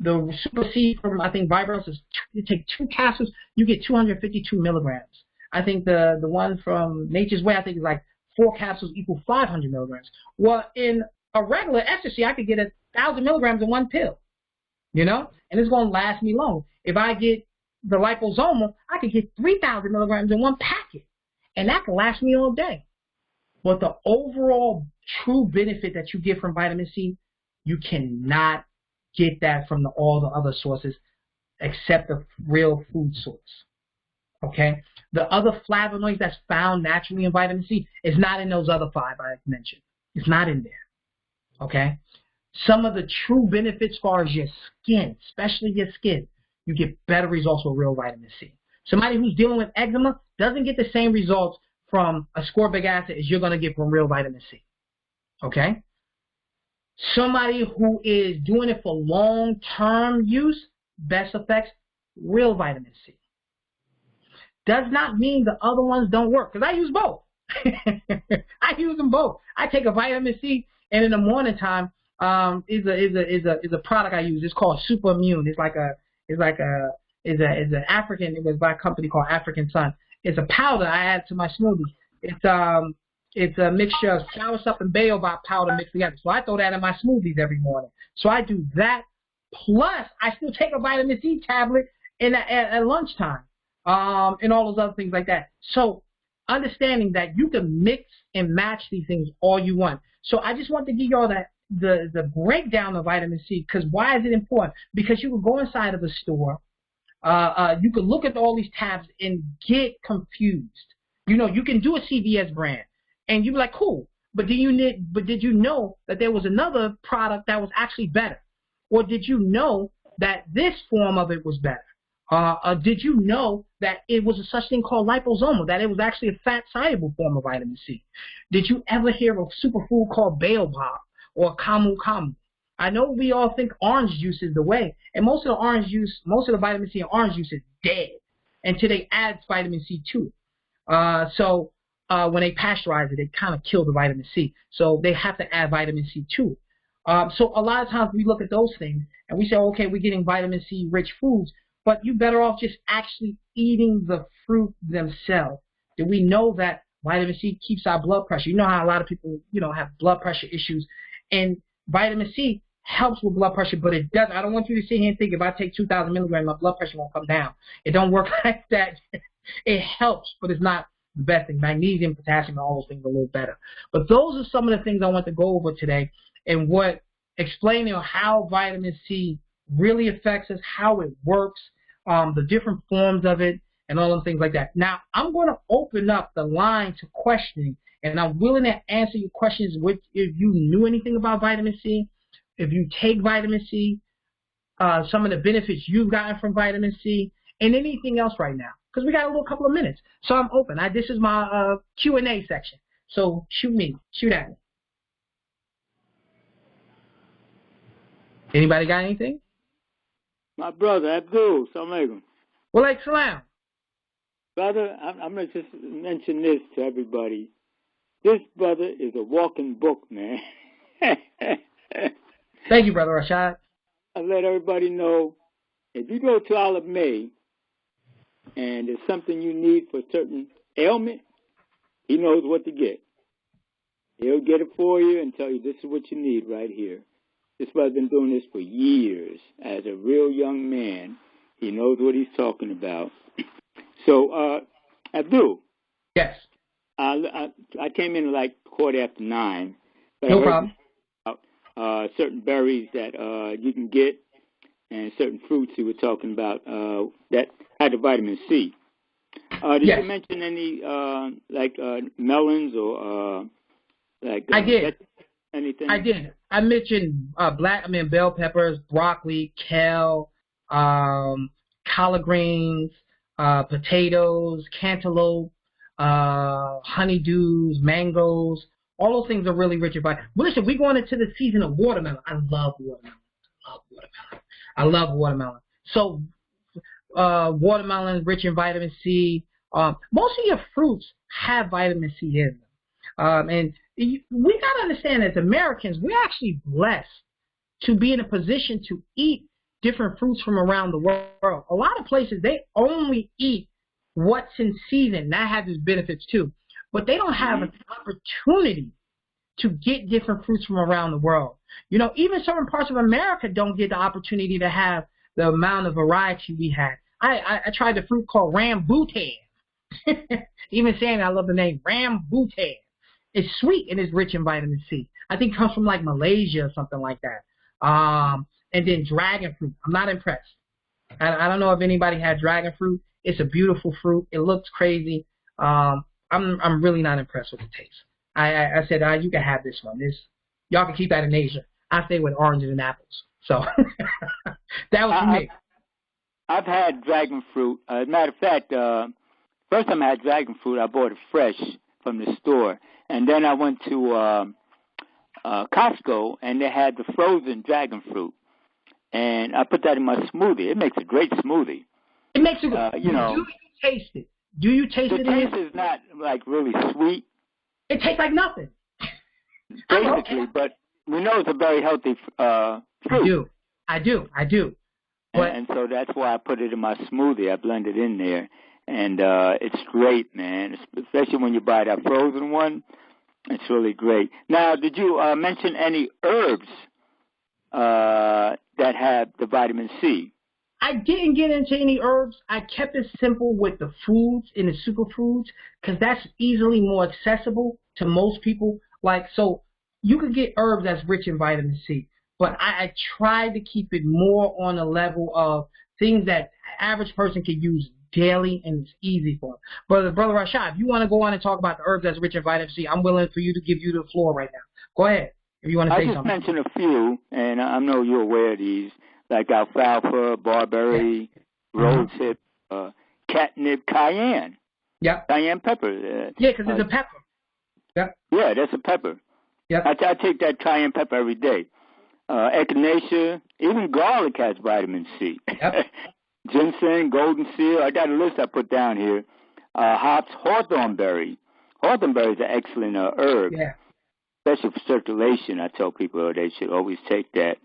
The Super C from, I think, Vibrance is, you take 2 capsules, you get 252 milligrams. I think the one from Nature's Way, I think, is like 4 capsules equal 500 milligrams. Well, in a regular ecstasy, I could get 1,000 milligrams in 1 pill. And it's going to last me long. If I get the liposomal, I could get 3,000 milligrams in 1 packet, and that could last me all day. But the overall true benefit that you get from vitamin C, you cannot get that from all the other sources except the real food source. Okay? The other flavonoids that's found naturally in vitamin C is not in those other 5 I mentioned. It's not in there. Okay? Some of the true benefits as far as your skin, especially your skin, you get better results with real vitamin C. Somebody who's dealing with eczema doesn't get the same results from ascorbic acid as you're going to get from real vitamin C. Okay? Somebody who is doing it for long-term use, best effects, real vitamin C. Does not mean the other ones don't work, because I use both. I use them both. I take a vitamin C, and in the morning time, is a product I use. It's called Super Immune. It's an African. It was by a company called African Sun. It's a powder I add to my smoothies. It's a mixture of soursop and baobab powder mixed together. So I throw that in my smoothies every morning. So I do that Plus, I still take a vitamin C tablet at lunchtime, and all those other things like that. So understanding that you can mix and match these things all you want. So I just want to give y'all that the breakdown of vitamin C, because why is it important? Because you can go inside of a store, you can look at all these tabs and get confused. You know, you can do a CVS brand, and you're like, cool. But did you know that there was another product that was actually better? Or did you know that this form of it was better? Did you know that it was a such thing called liposomal, that it was actually a fat-soluble form of vitamin C? Did you ever hear of a superfood called baobab or camu camu? I know we all think orange juice is the way, and most of the vitamin C in orange juice is dead until they add vitamin C to it. So when they pasteurize it, they kind of kill the vitamin C. So they have to add vitamin C to it. So a lot of times we look at those things and we say, okay, we're getting vitamin C rich foods, but you're better off just actually eating the fruit themselves. Do we know that vitamin C keeps our blood pressure? You know how a lot of people, have blood pressure issues, and vitamin C helps with blood pressure, but it doesn't. I don't want you to sit here and think if I take 2,000 milligrams, my blood pressure won't come down. It don't work like that. It helps, but it's not the best thing. Magnesium, potassium, all those things are a little better. But those are some of the things I want to go over today, and explaining how vitamin C really affects us, how it works, the different forms of it, and all those things like that. Now, I'm going to open up the line to questioning, and I'm willing to answer your questions if you knew anything about vitamin C, if you take vitamin C, some of the benefits you've gotten from vitamin C, and anything else right now, because we got a little couple of minutes. So I'm open. This is my Q&A section. So shoot at me. Anybody got anything? My brother, Abdul, Assalamu alaikum. Wa alaikum salam. Brother, I'm going to just mention this to everybody. This brother is a walking book, man. Thank you, Brother Rashad. I let everybody know, if you go to Olive May and there's something you need for a certain ailment, he knows what to get. He'll get it for you and tell you this is what you need right here. This brother's been doing this for years. As a real young man, he knows what he's talking about. So, Abdul. Yes. I came in like 9:15. No problem. Certain berries that you can get and certain fruits you were talking about that had the vitamin C. Did you mention any melons or I did. Anything? I did. I mentioned bell peppers, broccoli, kale, collard greens, potatoes, cantaloupe, honeydews, mangoes. All those things are really rich in vitamin. But listen, we're going into the season of watermelon. I love watermelon. So watermelon rich in vitamin C. Most of your fruits have vitamin C in them. And we got to understand, as Americans, we're actually blessed to be in a position to eat different fruits from around the world. A lot of places, they only eat what's in season. That has its benefits too. But they don't have an opportunity to get different fruits from around the world. Even certain parts of America don't get the opportunity to have the amount of variety we had. I tried the fruit called rambutan. Even saying I love the name rambutan. It's sweet and it's rich in vitamin C. I think it comes from like Malaysia or something like that. And then dragon fruit. I'm not impressed. I don't know if anybody had dragon fruit. It's a beautiful fruit. It looks crazy. I'm really not impressed with the taste. I said, you can have this one. Y'all can keep that in Asia. I stay with oranges and apples. So that was for me. I've had dragon fruit. As a matter of fact, first time I had dragon fruit, I bought it fresh from the store. And then I went to Costco, and they had the frozen dragon fruit. And I put that in my smoothie. It makes a great smoothie. It makes it good. Do you taste it? Do you taste it? The taste is not like really sweet. It tastes like nothing. Basically, but we know it's a very healthy fruit. I do. And so that's why I put it in my smoothie. I blend it in there. And it's great, man, especially when you buy that frozen one. It's really great. Now, did you mention any herbs that have the vitamin C. I didn't get into any herbs. I kept it simple with the foods and the superfoods because that's easily more accessible to most people. Like, so you could get herbs that's rich in vitamin C, but I tried to keep it more on a level of things that average person can use daily and it's easy for them. Brother Rashad, if you want to go on and talk about the herbs that's rich in vitamin C, I'm willing for you to give you the floor right now. Go ahead if you want to say something. I just mentioned a few, and I know you're aware of these, like alfalfa, barberry, rosehip, catnip, cayenne. Yeah. Cayenne pepper. Yeah, because it's a pepper. Yeah. Yeah, that's a pepper. Yeah. I take that cayenne pepper every day. Echinacea, even garlic has vitamin C. Yep. Ginseng, golden seal. I got a list I put down here. Hops, hawthorn berry. Hawthorn berry is an excellent herb. Yeah. Especially for circulation. I tell people they should always take that.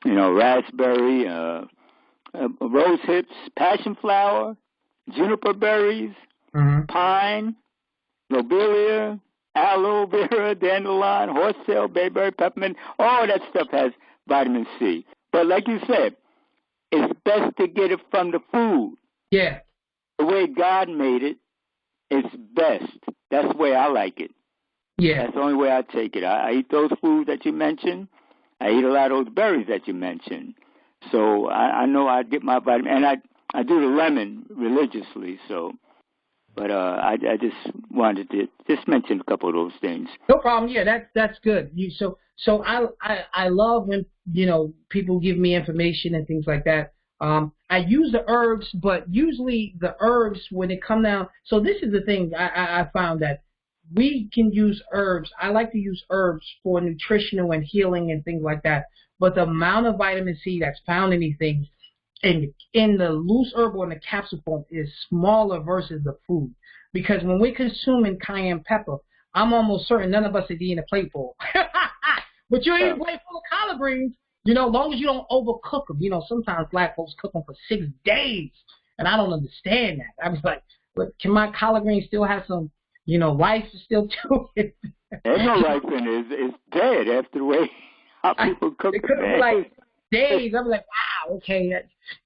You know, raspberry, rose hips, passion flower, juniper berries, pine, lobelia, aloe vera, dandelion, horsetail, bayberry, peppermint. All that stuff has vitamin C. But like you said, it's best to get it from the food. Yeah. The way God made it, it's best. That's the way I like it. Yeah. That's the only way I take it. I eat those foods that you mentioned. I eat a lot of those berries that you mentioned. So I know I get my vitamin. And I do the lemon religiously. So, but I just wanted to just mention a couple of those things. No problem. Yeah, that's good. So I love when, you know, people give me information and things like that. I use the herbs, but usually the herbs, when it come down, so this is the thing I found that we can use herbs. I like to use herbs for nutritional and healing and things like that. But the amount of vitamin C that's found in these things in the loose herb or in the capsule form is smaller versus the food. Because when we're consuming cayenne pepper, I'm almost certain none of us are eating a plateful. But you eat a plateful of collard greens, you know, as long as you don't overcook them. You know, sometimes black folks cook them for 6 days, and I don't understand that. I was like, but can my collard greens still have some, you know, life still to it? There's no life in it. It's dead after the way how people cook it. It could be like days. I'm like, wow, okay,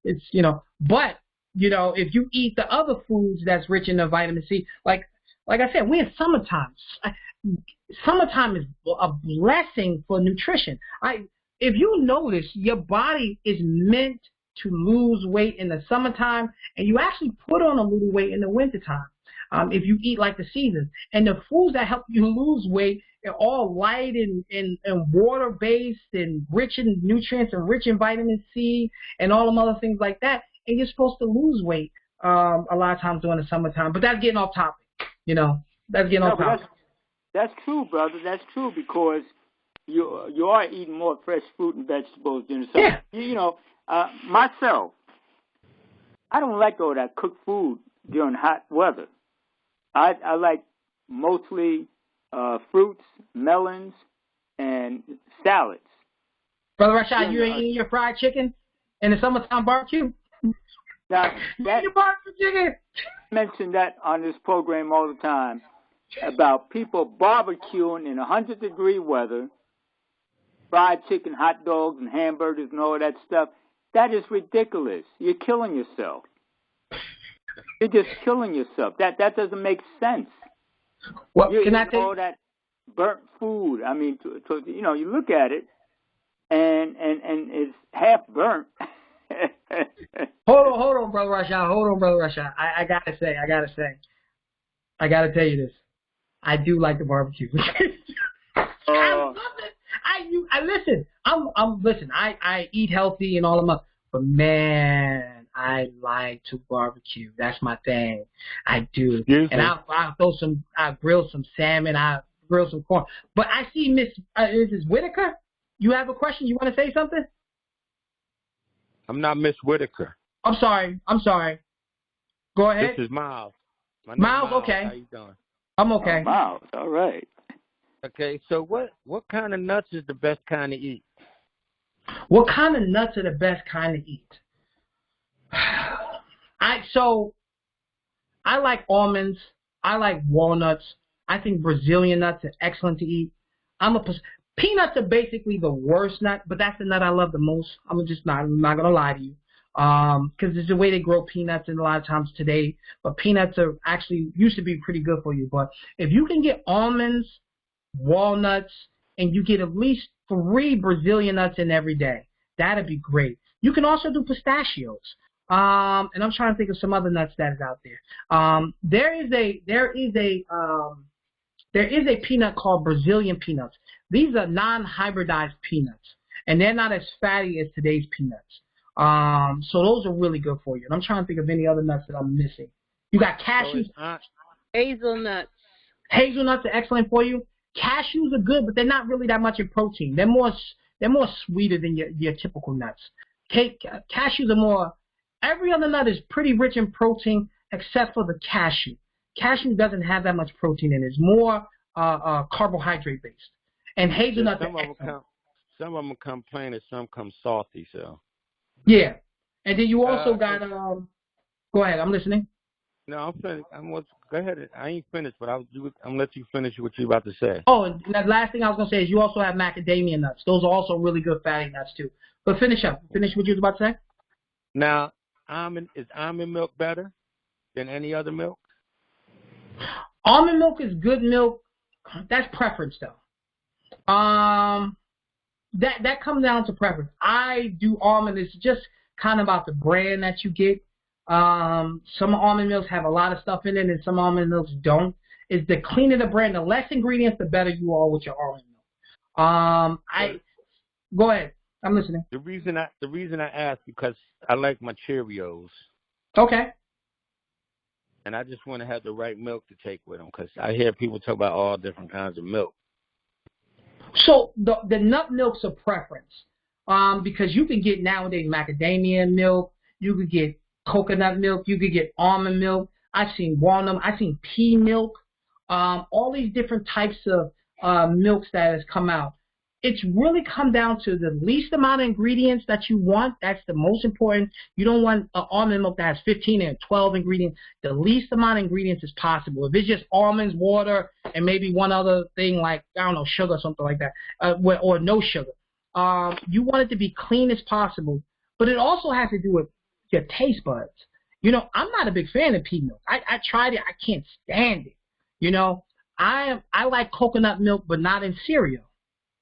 it's, you know. But, you know, if you eat the other foods that's rich in the vitamin C, like I said, we're in summertime. Summertime is a blessing for nutrition. If you notice, your body is meant to lose weight in the summertime, and you actually put on a little weight in the wintertime. If you eat like the seasons. And the foods that help you lose weight are all light and water-based and rich in nutrients and rich in vitamin C and all them other things like that. And you're supposed to lose weight a lot of times during the summertime. But that's getting off topic, you know. That's getting off topic. That's true, brother. That's true because you are eating more fresh fruit and vegetables during the summer. Yeah. You know, myself, I don't like all that cooked food during hot weather. I like mostly fruits, melons, and salads. Brother Rashad, you ain't eating your fried chicken in the summertime barbecue? Now, you eat your barbecue chicken? I mention that on this program all the time about people barbecuing in 100-degree weather, fried chicken, hot dogs, and hamburgers and all that stuff. That is ridiculous. You're killing yourself. You're just killing yourself. That doesn't make sense. Well, you can I tell all that burnt food? I mean, you know, you look at it, and it's half burnt. Hold on, brother Rashad. I gotta tell you this. I do like the barbecue. I love it. Listen. I eat healthy and all of my, but man, I like to barbecue. That's my thing. I do. And I'll grill some salmon. I'll grill some corn. But I see Mrs. Whitaker. You have a question? You want to say something? I'm not Miss Whitaker. I'm sorry. Go ahead. This is Miles. Miles, okay. How you doing? I'm okay. Oh, Miles, all right. Okay, so what kind of nuts is the best kind to eat? What kind of nuts are the best kind to eat? I like almonds. I like walnuts. I think Brazilian nuts are excellent to eat. Peanuts are basically the worst nut, but that's the nut I love the most. I'm not gonna lie to you, because it's the way they grow peanuts, and a lot of times today. But peanuts are actually used to be pretty good for you. But if you can get almonds, walnuts, and you get at least 3 Brazilian nuts in every day, that'd be great. You can also do pistachios. And I'm trying to think of some other nuts that is out there. There is a peanut called Brazilian peanuts. These are non-hybridized peanuts, and they're not as fatty as today's peanuts. So those are really good for you. And I'm trying to think of any other nuts that I'm missing. You got cashews. Hazelnuts. Hazelnuts are excellent for you. Cashews are good, but they're not really that much in protein. They're more sweeter than your typical nuts. Cashews are more. Every other nut is pretty rich in protein except for the cashew. Cashew doesn't have that much protein in it. It's more carbohydrate based. And hazelnuts are excellent. Some of them come plain and some come salty. So. Yeah, and then you also got. Go ahead, I'm listening. No, I'm finished. Go ahead. I ain't finished, but I'm gonna let you finish what you're about to say. Oh, and the last thing I was gonna say is you also have macadamia nuts. Those are also really good fatty nuts too. But finish up. Finish what you was about to say. Now, is almond milk better than any other milk? Almond milk is good milk. That's preference though. That comes down to preference. I do almond. It's just kind of about the brand that you get. Some almond milks have a lot of stuff in it, and some almond milks don't. Is the cleaner the brand, the less ingredients, the better you are with your almond milk. Go ahead. I'm listening. The reason I ask because I like my Cheerios. Okay. And I just want to have the right milk to take with them because I hear people talk about all different kinds of milk. So the nut milk's a preference, because you can get nowadays macadamia milk, you could get coconut milk, you could get almond milk. I've seen walnut, I've seen pea milk, all these different types of milks that has come out. It's really come down to the least amount of ingredients that you want. That's the most important. You don't want an almond milk that has 15 and 12 ingredients. The least amount of ingredients as possible. If it's just almonds, water, and maybe one other thing like, I don't know, sugar or something like that, or no sugar. You want it to be clean as possible. But it also has to do with your taste buds. You know, I'm not a big fan of pea milk. I tried it. I can't stand it. You know, I like coconut milk, but not in cereal.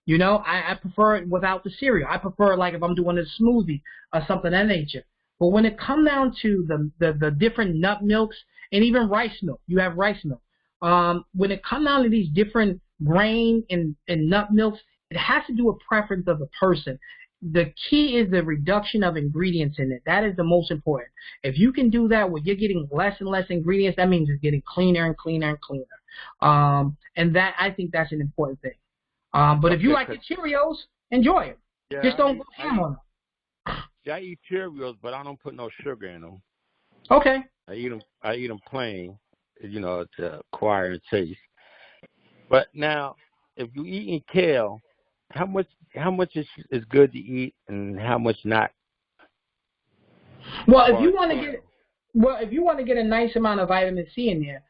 You know, I prefer it without the cereal. I prefer it like if I'm doing a smoothie or something of that nature. But when it comes down to the different nut milks and even rice milk, you have rice milk. When it comes down to these different grain and nut milks, it has to do with preference of the person. The key is the reduction of ingredients in it. That is the most important. If you can do that where you're getting less and less ingredients, that means it's getting cleaner and cleaner and cleaner. And that, I think that's an important thing. But if you like the Cheerios, enjoy it. Yeah, just don't go ham on them. Yeah, I eat Cheerios, but I don't put no sugar in them. Okay. I eat them plain, you know, to acquire taste. But now, if you eating kale, how much is good to eat and how much not? Well, if you want to get a nice amount of vitamin C in there,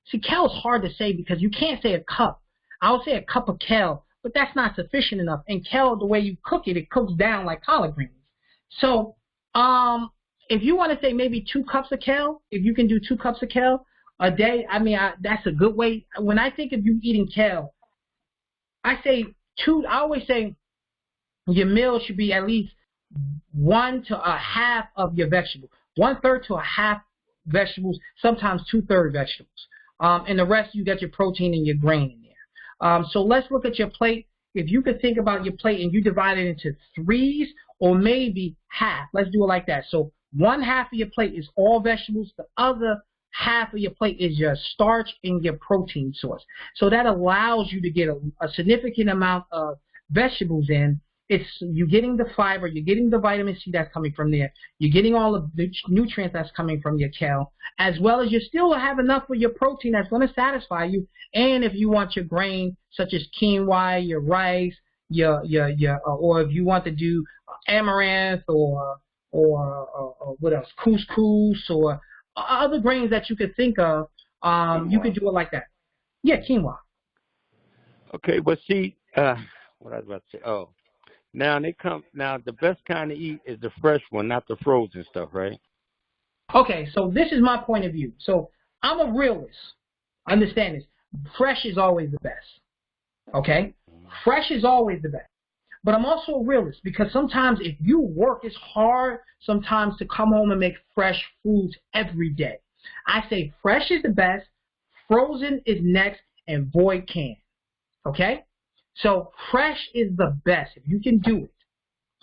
see, kale is hard to say because you can't say a cup. I would say a cup of kale, but that's not sufficient enough. And kale, the way you cook it, it cooks down like collard greens. So, if you want to say maybe 2 cups of kale, if you can do 2 cups of kale a day, I mean, that's a good way. When I think of you eating kale, I always say your meal should be at least 1 to a half of your vegetables. 1/3 to a half vegetables, sometimes 2/3 vegetables. And the rest, you got your protein and your grain in there. So let's look at your plate. If you could think about your plate and you divide it into 3s or maybe half. Let's do it like that. So 1/2 of your plate is all vegetables. The other half of your plate is your starch and your protein source. So that allows you to get a significant amount of vegetables in. You're getting the fiber, you're getting the vitamin C that's coming from there, you're getting all of the nutrients that's coming from your kale, as well as you still have enough for your protein that's going to satisfy you. And if you want your grain, such as quinoa, your rice, or if you want to do amaranth or what else, couscous or other grains that you could think of, you could do it like that. Yeah, quinoa. Okay, but see, what I was about to say. Oh, now the best kind to eat is the fresh one, not the frozen stuff, right? Okay, so this is my point of view. So I'm a realist. Understand this. Fresh is always the best. Okay? Fresh is always the best. But I'm also a realist because sometimes if you work, it's hard sometimes to come home and make fresh foods every day. I say fresh is the best, frozen is next, and void canned. Okay? So fresh is the best if you can do it.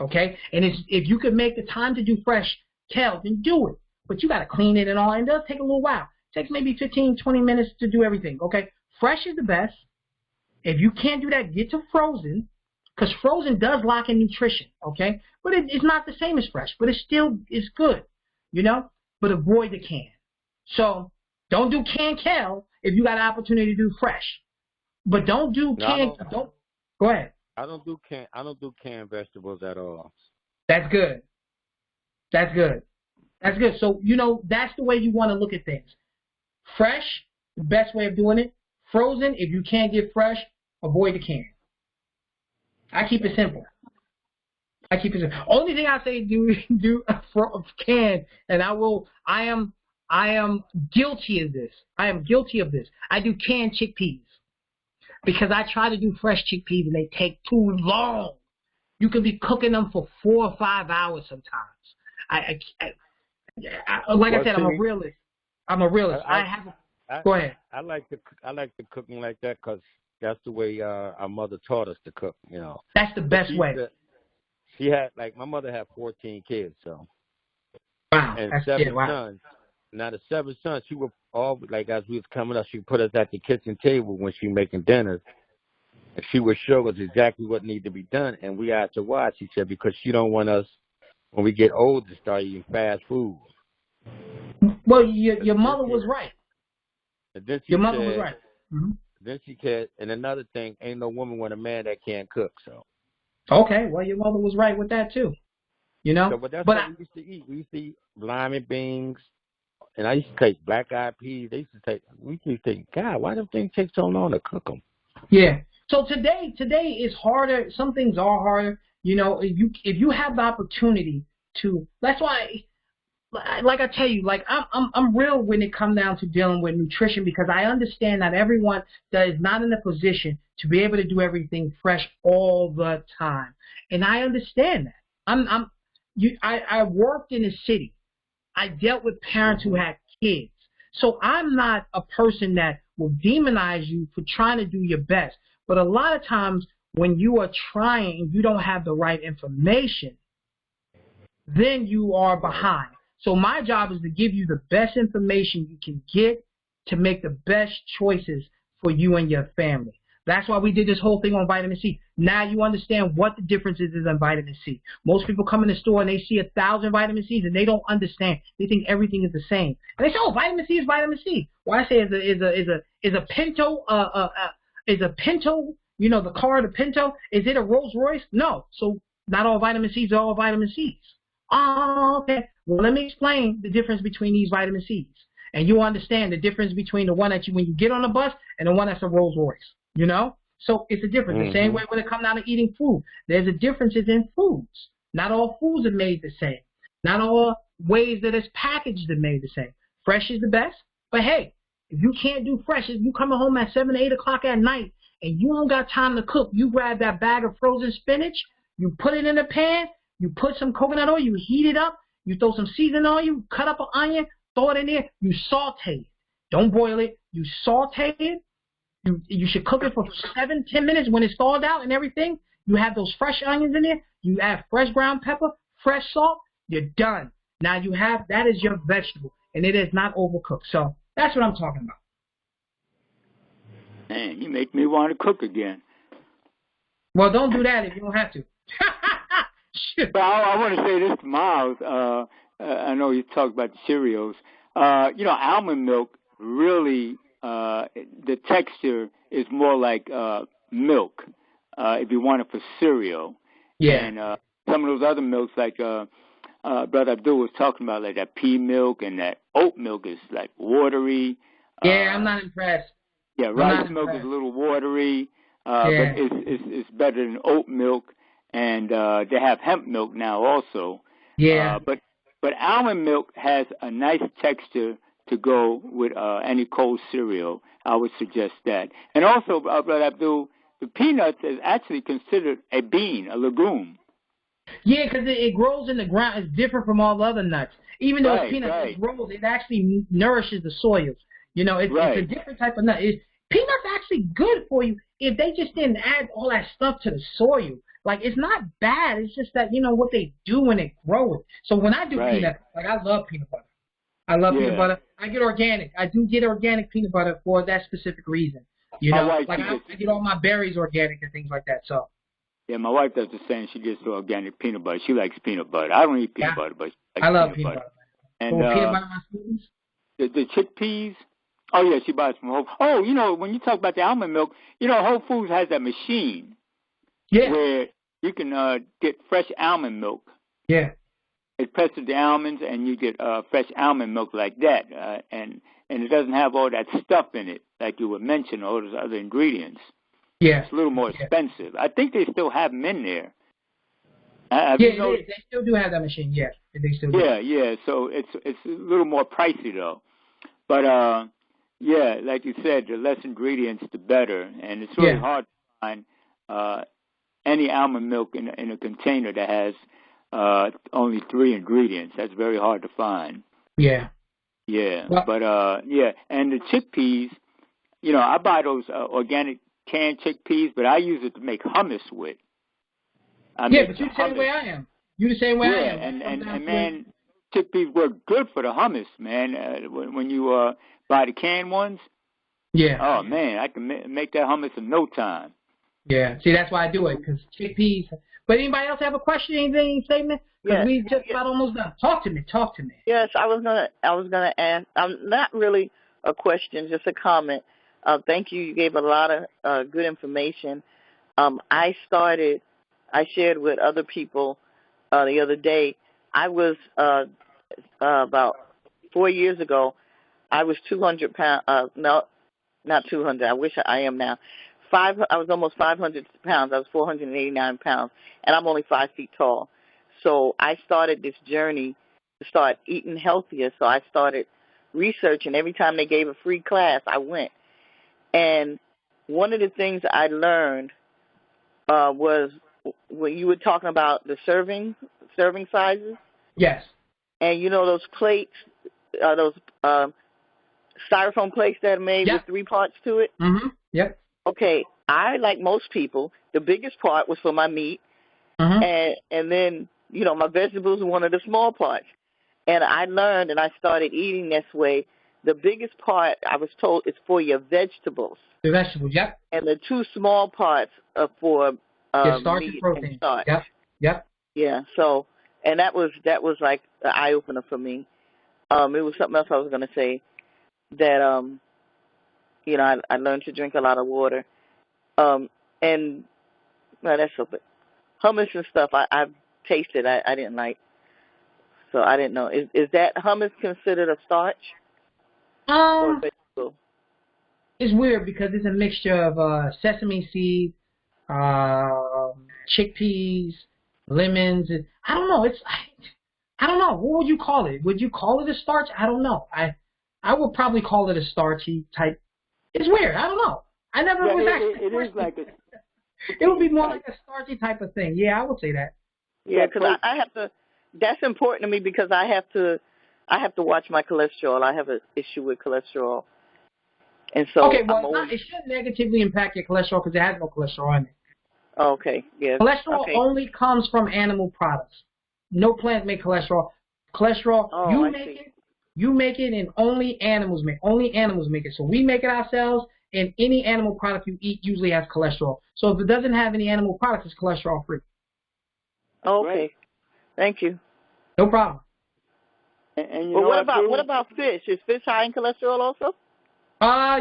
Okay? And if you can make the time to do fresh kale, then do it. But you got to clean it and all, and it does take a little while. It takes maybe 15, 20 minutes to do everything. Okay? Fresh is the best. If you can't do that, get to frozen, because frozen does lock in nutrition, okay? But it's not the same as fresh, but it's good, you know? But avoid the can. So don't do canned kale if you got an opportunity to do fresh. But don't do canned. Go ahead. I don't do canned vegetables at all. That's good. So that's the way you want to look at things. Fresh, the best way of doing it. Frozen, if you can't get fresh, avoid the can. I keep it simple. Only thing I say do can, and I am guilty of this. I do canned chickpeas because I try to do fresh chickpeas and they take too long. You can be cooking them for 4 or 5 hours sometimes. Like I said, I'm a realist. Go ahead. I like the cooking like that because that's the way our mother taught us to cook. You know. That's the best way. She had my mother had 14 kids, so. Wow. And that's 7 wow. sons. Now the 7 sons, she would all as we was coming up, she would put us at the kitchen table when she making dinner, and she would show us exactly what needed to be done, and we had to watch. She said because she don't want us when we get old to start eating fast food. Well, your mother was right. And then your mother was right. Mm-hmm. Then she said, and another thing, ain't no woman with a man that can't cook. So. Okay, well, your mother was right with that too. You know. So, but that's what we used to eat. We used to eat lima beans, and I used to take black-eyed peas. We used to take. God, why do things take so long to cook them? Yeah. So today is harder. Some things are harder. You know, if you have the opportunity to, that's why. Like I tell you, like I'm real when it comes down to dealing with nutrition because I understand that everyone that is not in a position to be able to do everything fresh all the time, and I understand that. I worked in a city. I dealt with parents who had kids, so I'm not a person that will demonize you for trying to do your best. But a lot of times when you are trying and you don't have the right information, then you are behind. So my job is to give you the best information you can get to make the best choices for you and your family. That's why we did this whole thing on vitamin C. Now you understand what the difference is in vitamin C. Most people come in the store and they see 1,000 vitamin C's and they don't understand. They think everything is the same. And they say, "Oh, vitamin C is vitamin C." Well, I say is a Pinto you know, the car, the Pinto, is it a Rolls Royce? No. So not all vitamin C's are all vitamin C's. Oh, okay. Well, let me explain the difference between these vitamin C's. And you understand the difference between the one that when you get on the bus and the one that's a Rolls Royce, you know? So it's a difference. Mm-hmm. The same way when it comes down to eating food. There's a differences in foods. Not all foods are made the same. Not all ways that it's packaged are made the same. Fresh is the best. But hey, if you can't do fresh, if you coming home at 7, 8 o'clock at night and you don't got time to cook, you grab that bag of frozen spinach, you put it in a pan, you put some coconut oil, you heat it up, you throw some seasoning on you, cut up an onion, throw it in there, you saute it. Don't boil it. You saute it. You should cook it for 7, 10 minutes. When it's thawed out and everything, you have those fresh onions in there. You add fresh ground pepper, fresh salt. You're done. Now that is your vegetable, and it is not overcooked. So that's what I'm talking about. Man, you make me want to cook again. Well, don't do that if you don't have to. But I want to say this to Miles. I know you talked about the cereals. Almond milk really, the texture is more like milk if you want it for cereal. Yeah. And some of those other milks, like Brother Abdul was talking about, like that pea milk and that oat milk is like watery. Yeah, I'm not impressed. Yeah, rice milk is a little watery. but it's better than oat milk, and they have hemp milk now also. Yeah. But almond milk has a nice texture to go with any cold cereal. I would suggest that. And also, Brother Abdul, the peanuts is actually considered a bean, a legume. Yeah, because it grows in the ground. It's different from all the other nuts. Even though it's peanuts, it grows. It actually nourishes the soil. You know, it's a different type of nut. Peanuts are actually good for you if they just didn't add all that stuff to the soil. Like, it's not bad. It's just that, you know, what they do when they grow it. So when I do peanut, like, I love peanut butter. I love peanut butter. I get organic. I do get organic peanut butter for that specific reason. You know, like I get all my berries organic and things like that. So. Yeah, my wife does the same. She gets organic peanut butter. She likes peanut butter. I don't eat peanut butter, but she likes I love peanut butter. And peanut butter on my smoothies? The chickpeas. Oh yeah, she buys from Whole. Oh, you know, when you talk about the almond milk, you know, Whole Foods has that machine. Yeah. Where you can get fresh almond milk. Yeah. It presses the almonds, and you get fresh almond milk like that, and it doesn't have all that stuff in it, like you would mention, all those other ingredients. Yeah. It's a little more expensive. I think they still have them in there. They still do have that machine. Yeah, they still do. Yeah. So it's a little more pricey though, but like you said, the less ingredients, the better, and it's really hard to find any almond milk in a container that has only 3 ingredients. That's very hard to find. Yeah. Yeah, but and the chickpeas, you know, I buy those organic canned chickpeas, but I use it to make hummus with. But you're the same way I am. You're the same way I am. And man, chickpeas work good for the hummus, man. When you buy the canned ones. Yeah. Oh man, I can make that hummus in no time. Yeah. See, that's why I do it, because chickpeas. But anybody else have a question, anything, statement? Because we just about almost done. Talk to me. Yes, I was gonna ask. Not really a question, just a comment. Thank you. You gave a lot of good information. I shared with other people the other day. I was about 4 years ago. I was 200 pounds. No, not 200. I wish I am now. I was almost 500 pounds. I was 489 pounds, and I'm only 5 feet tall. So I started this journey to start eating healthier. So I started researching. Every time they gave a free class, I went. And one of the things I learned was when you were talking about the serving sizes. Yes. And you know those plates, those styrofoam plates that are made with 3 parts to it? Mm-hmm. Yep. Okay, I, like most people, the biggest part was for my meat, and then, you know, my vegetables were one of the small parts. And I learned, and I started eating this way, the biggest part, I was told, is for your vegetables. The vegetables, yep. And the 2 small parts are for starch meat and protein. And starch. Yep. Yeah, so, and that was like an eye-opener for me. It was something else I was going to say, that, you know, I learned to drink a lot of water. And, well, that's a bit. Hummus and stuff I've tasted, I didn't like. So I didn't know. Is that hummus considered a starch? Or a vegetable? It's weird because it's a mixture of sesame seed, chickpeas, lemons. I don't know. I don't know. What would you call it? Would you call it a starch? I don't know. I would probably call it a starchy type. It's weird. I don't know. I never was actually. It is like it would be more like a starchy type of thing. Yeah, I would say that. Yeah, because I have to. That's important to me because I have to watch my cholesterol. I have an issue with cholesterol, and so it shouldn't negatively impact your cholesterol because it has no cholesterol in it. Okay. Yeah. Cholesterol only comes from animal products. No plants make cholesterol. Cholesterol, you make it, and only animals make it. So we make it ourselves, and any animal product you eat usually has cholesterol. So if it doesn't have any animal products, it's cholesterol free. Okay. Right. Thank you. No problem. And you well, know what about fish? Is fish high in cholesterol also?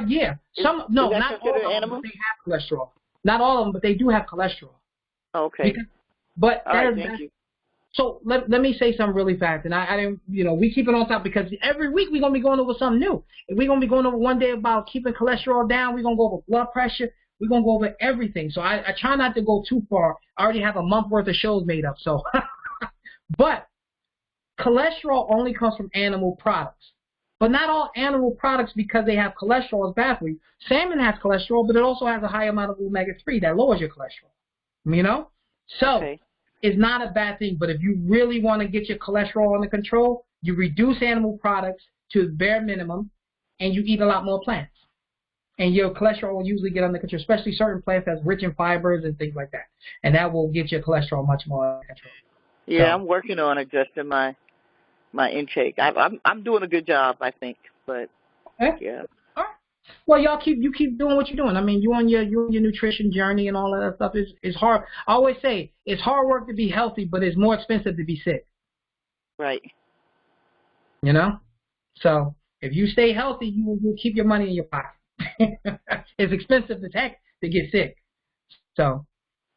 Yeah. Not all of them, animal? but they have cholesterol. Not all of them, but they do have cholesterol. Okay. But all right, thank you. So let me say something really fast, and I didn't, we keep it on top because every week we're gonna be going over something new. And we're gonna be going over one day about keeping cholesterol down. We're gonna go over blood pressure. we're going to go over everything. So I try not to go too far. I already have a month worth of shows made up. So, but cholesterol only comes from animal products. But not all animal products, because they have cholesterol, is bad for you. Salmon has cholesterol, but it also has a high amount of omega-3 that lowers your cholesterol. You know? So it's not a bad thing. But if you really want to get your cholesterol under control, you reduce animal products to the bare minimum, and you eat a lot more plants. And your cholesterol will usually get under control, especially certain plants that's rich in fibers and things like that. And that will get your cholesterol much more under control. Yeah, so I'm working on adjusting my intake. I'm doing a good job, I think. But yeah. All right. Well, you keep doing what you're doing. I mean, you're on your nutrition journey and all of that stuff. Is hard. I always say it's hard work to be healthy, but it's more expensive to be sick. Right. You know? So if you stay healthy, you will keep your money in your pocket. It's expensive as heck to get sick. So,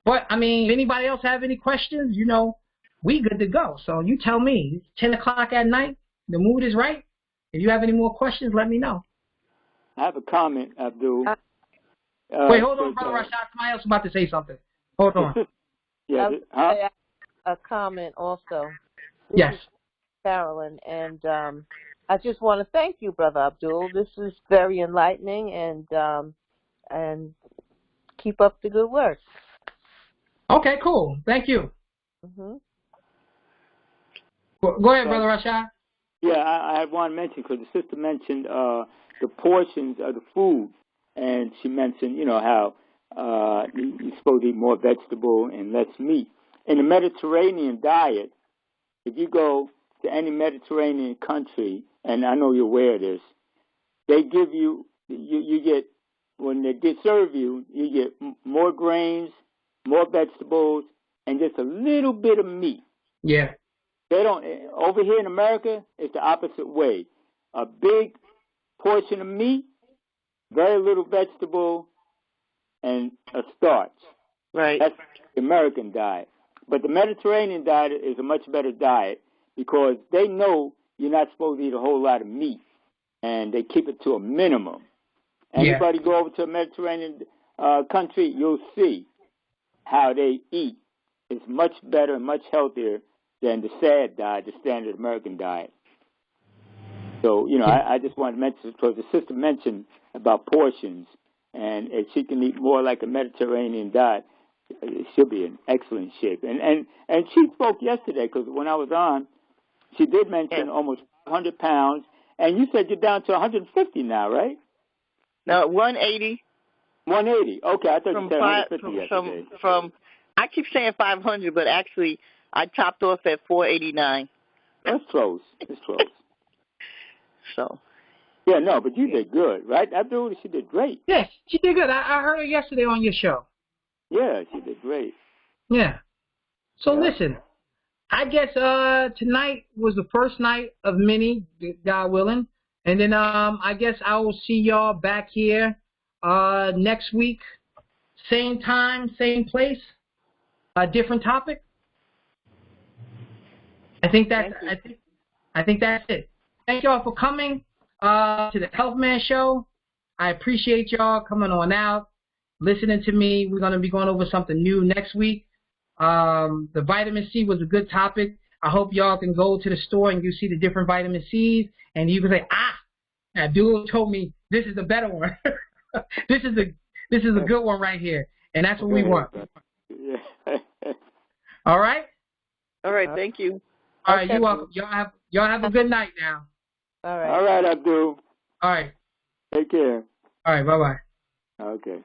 but I mean, if anybody else have any questions, you know, we good to go. So you tell me. It's 10 o'clock at night. The mood is right. If you have any more questions, let me know. I have a comment, Abdul. Wait, hold on, Brother Rashad. Somebody else about to say something. Hold on. Yeah. A comment also. Yes. Carolyn, and I just want to thank you, Brother Abdul. This is very enlightening, and keep up the good work. Okay, cool. Thank you. Mm-hmm. Go ahead, Brother Rashad. Yeah, I had one mention because the sister mentioned the portions of the food, and she mentioned, you know, how you're supposed to eat more vegetable and less meat. In the Mediterranean diet, if you go to any Mediterranean country, and I know you're aware of this, they give you get, when they serve you, you get more grains, more vegetables, and just a little bit of meat. Yeah. They don't, over here in America, it's the opposite way. A big portion of meat, very little vegetable, and a starch. Right. That's the American diet. But the Mediterranean diet is a much better diet because they know you're not supposed to eat a whole lot of meat, and they keep it to a minimum. Anybody go over to a Mediterranean country, you'll see how they eat. It's much better and much healthier than the SAD diet, the standard American diet. So, you know, I just wanted to mention, because the sister mentioned about portions, and if she can eat more like a Mediterranean diet, she'll be in excellent shape. And she spoke yesterday, because when I was on, she did mention almost 100 pounds, and you said you're down to 150 now, right? No, 180. 180. Okay, I thought you said 150 yesterday. I keep saying 500, but actually I topped off at 489. That's close. It's close. So. Yeah, no, but you did good, right? Abdul, she did great. Yes, she did good. I heard her yesterday on your show. Yeah, she did great. Yeah. So listen, I guess tonight was the first night of many, God willing. And then I guess I will see y'all back here next week. Same time, same place, a different topic. I think that's it. Thank y'all for coming to the Health Man Show. I appreciate y'all coming on out, listening to me. We're gonna be going over something new next week. The vitamin C was a good topic. I hope y'all can go to the store and you see the different vitamin C's, and you can say, Abdul told me this is the better one. This is a good one right here, and that's what we want. All right. All right. Thank you. All right. You're welcome. Y'all have a good night now. All right. All right, Abdul. All right. Take care. All right. Bye bye. Okay.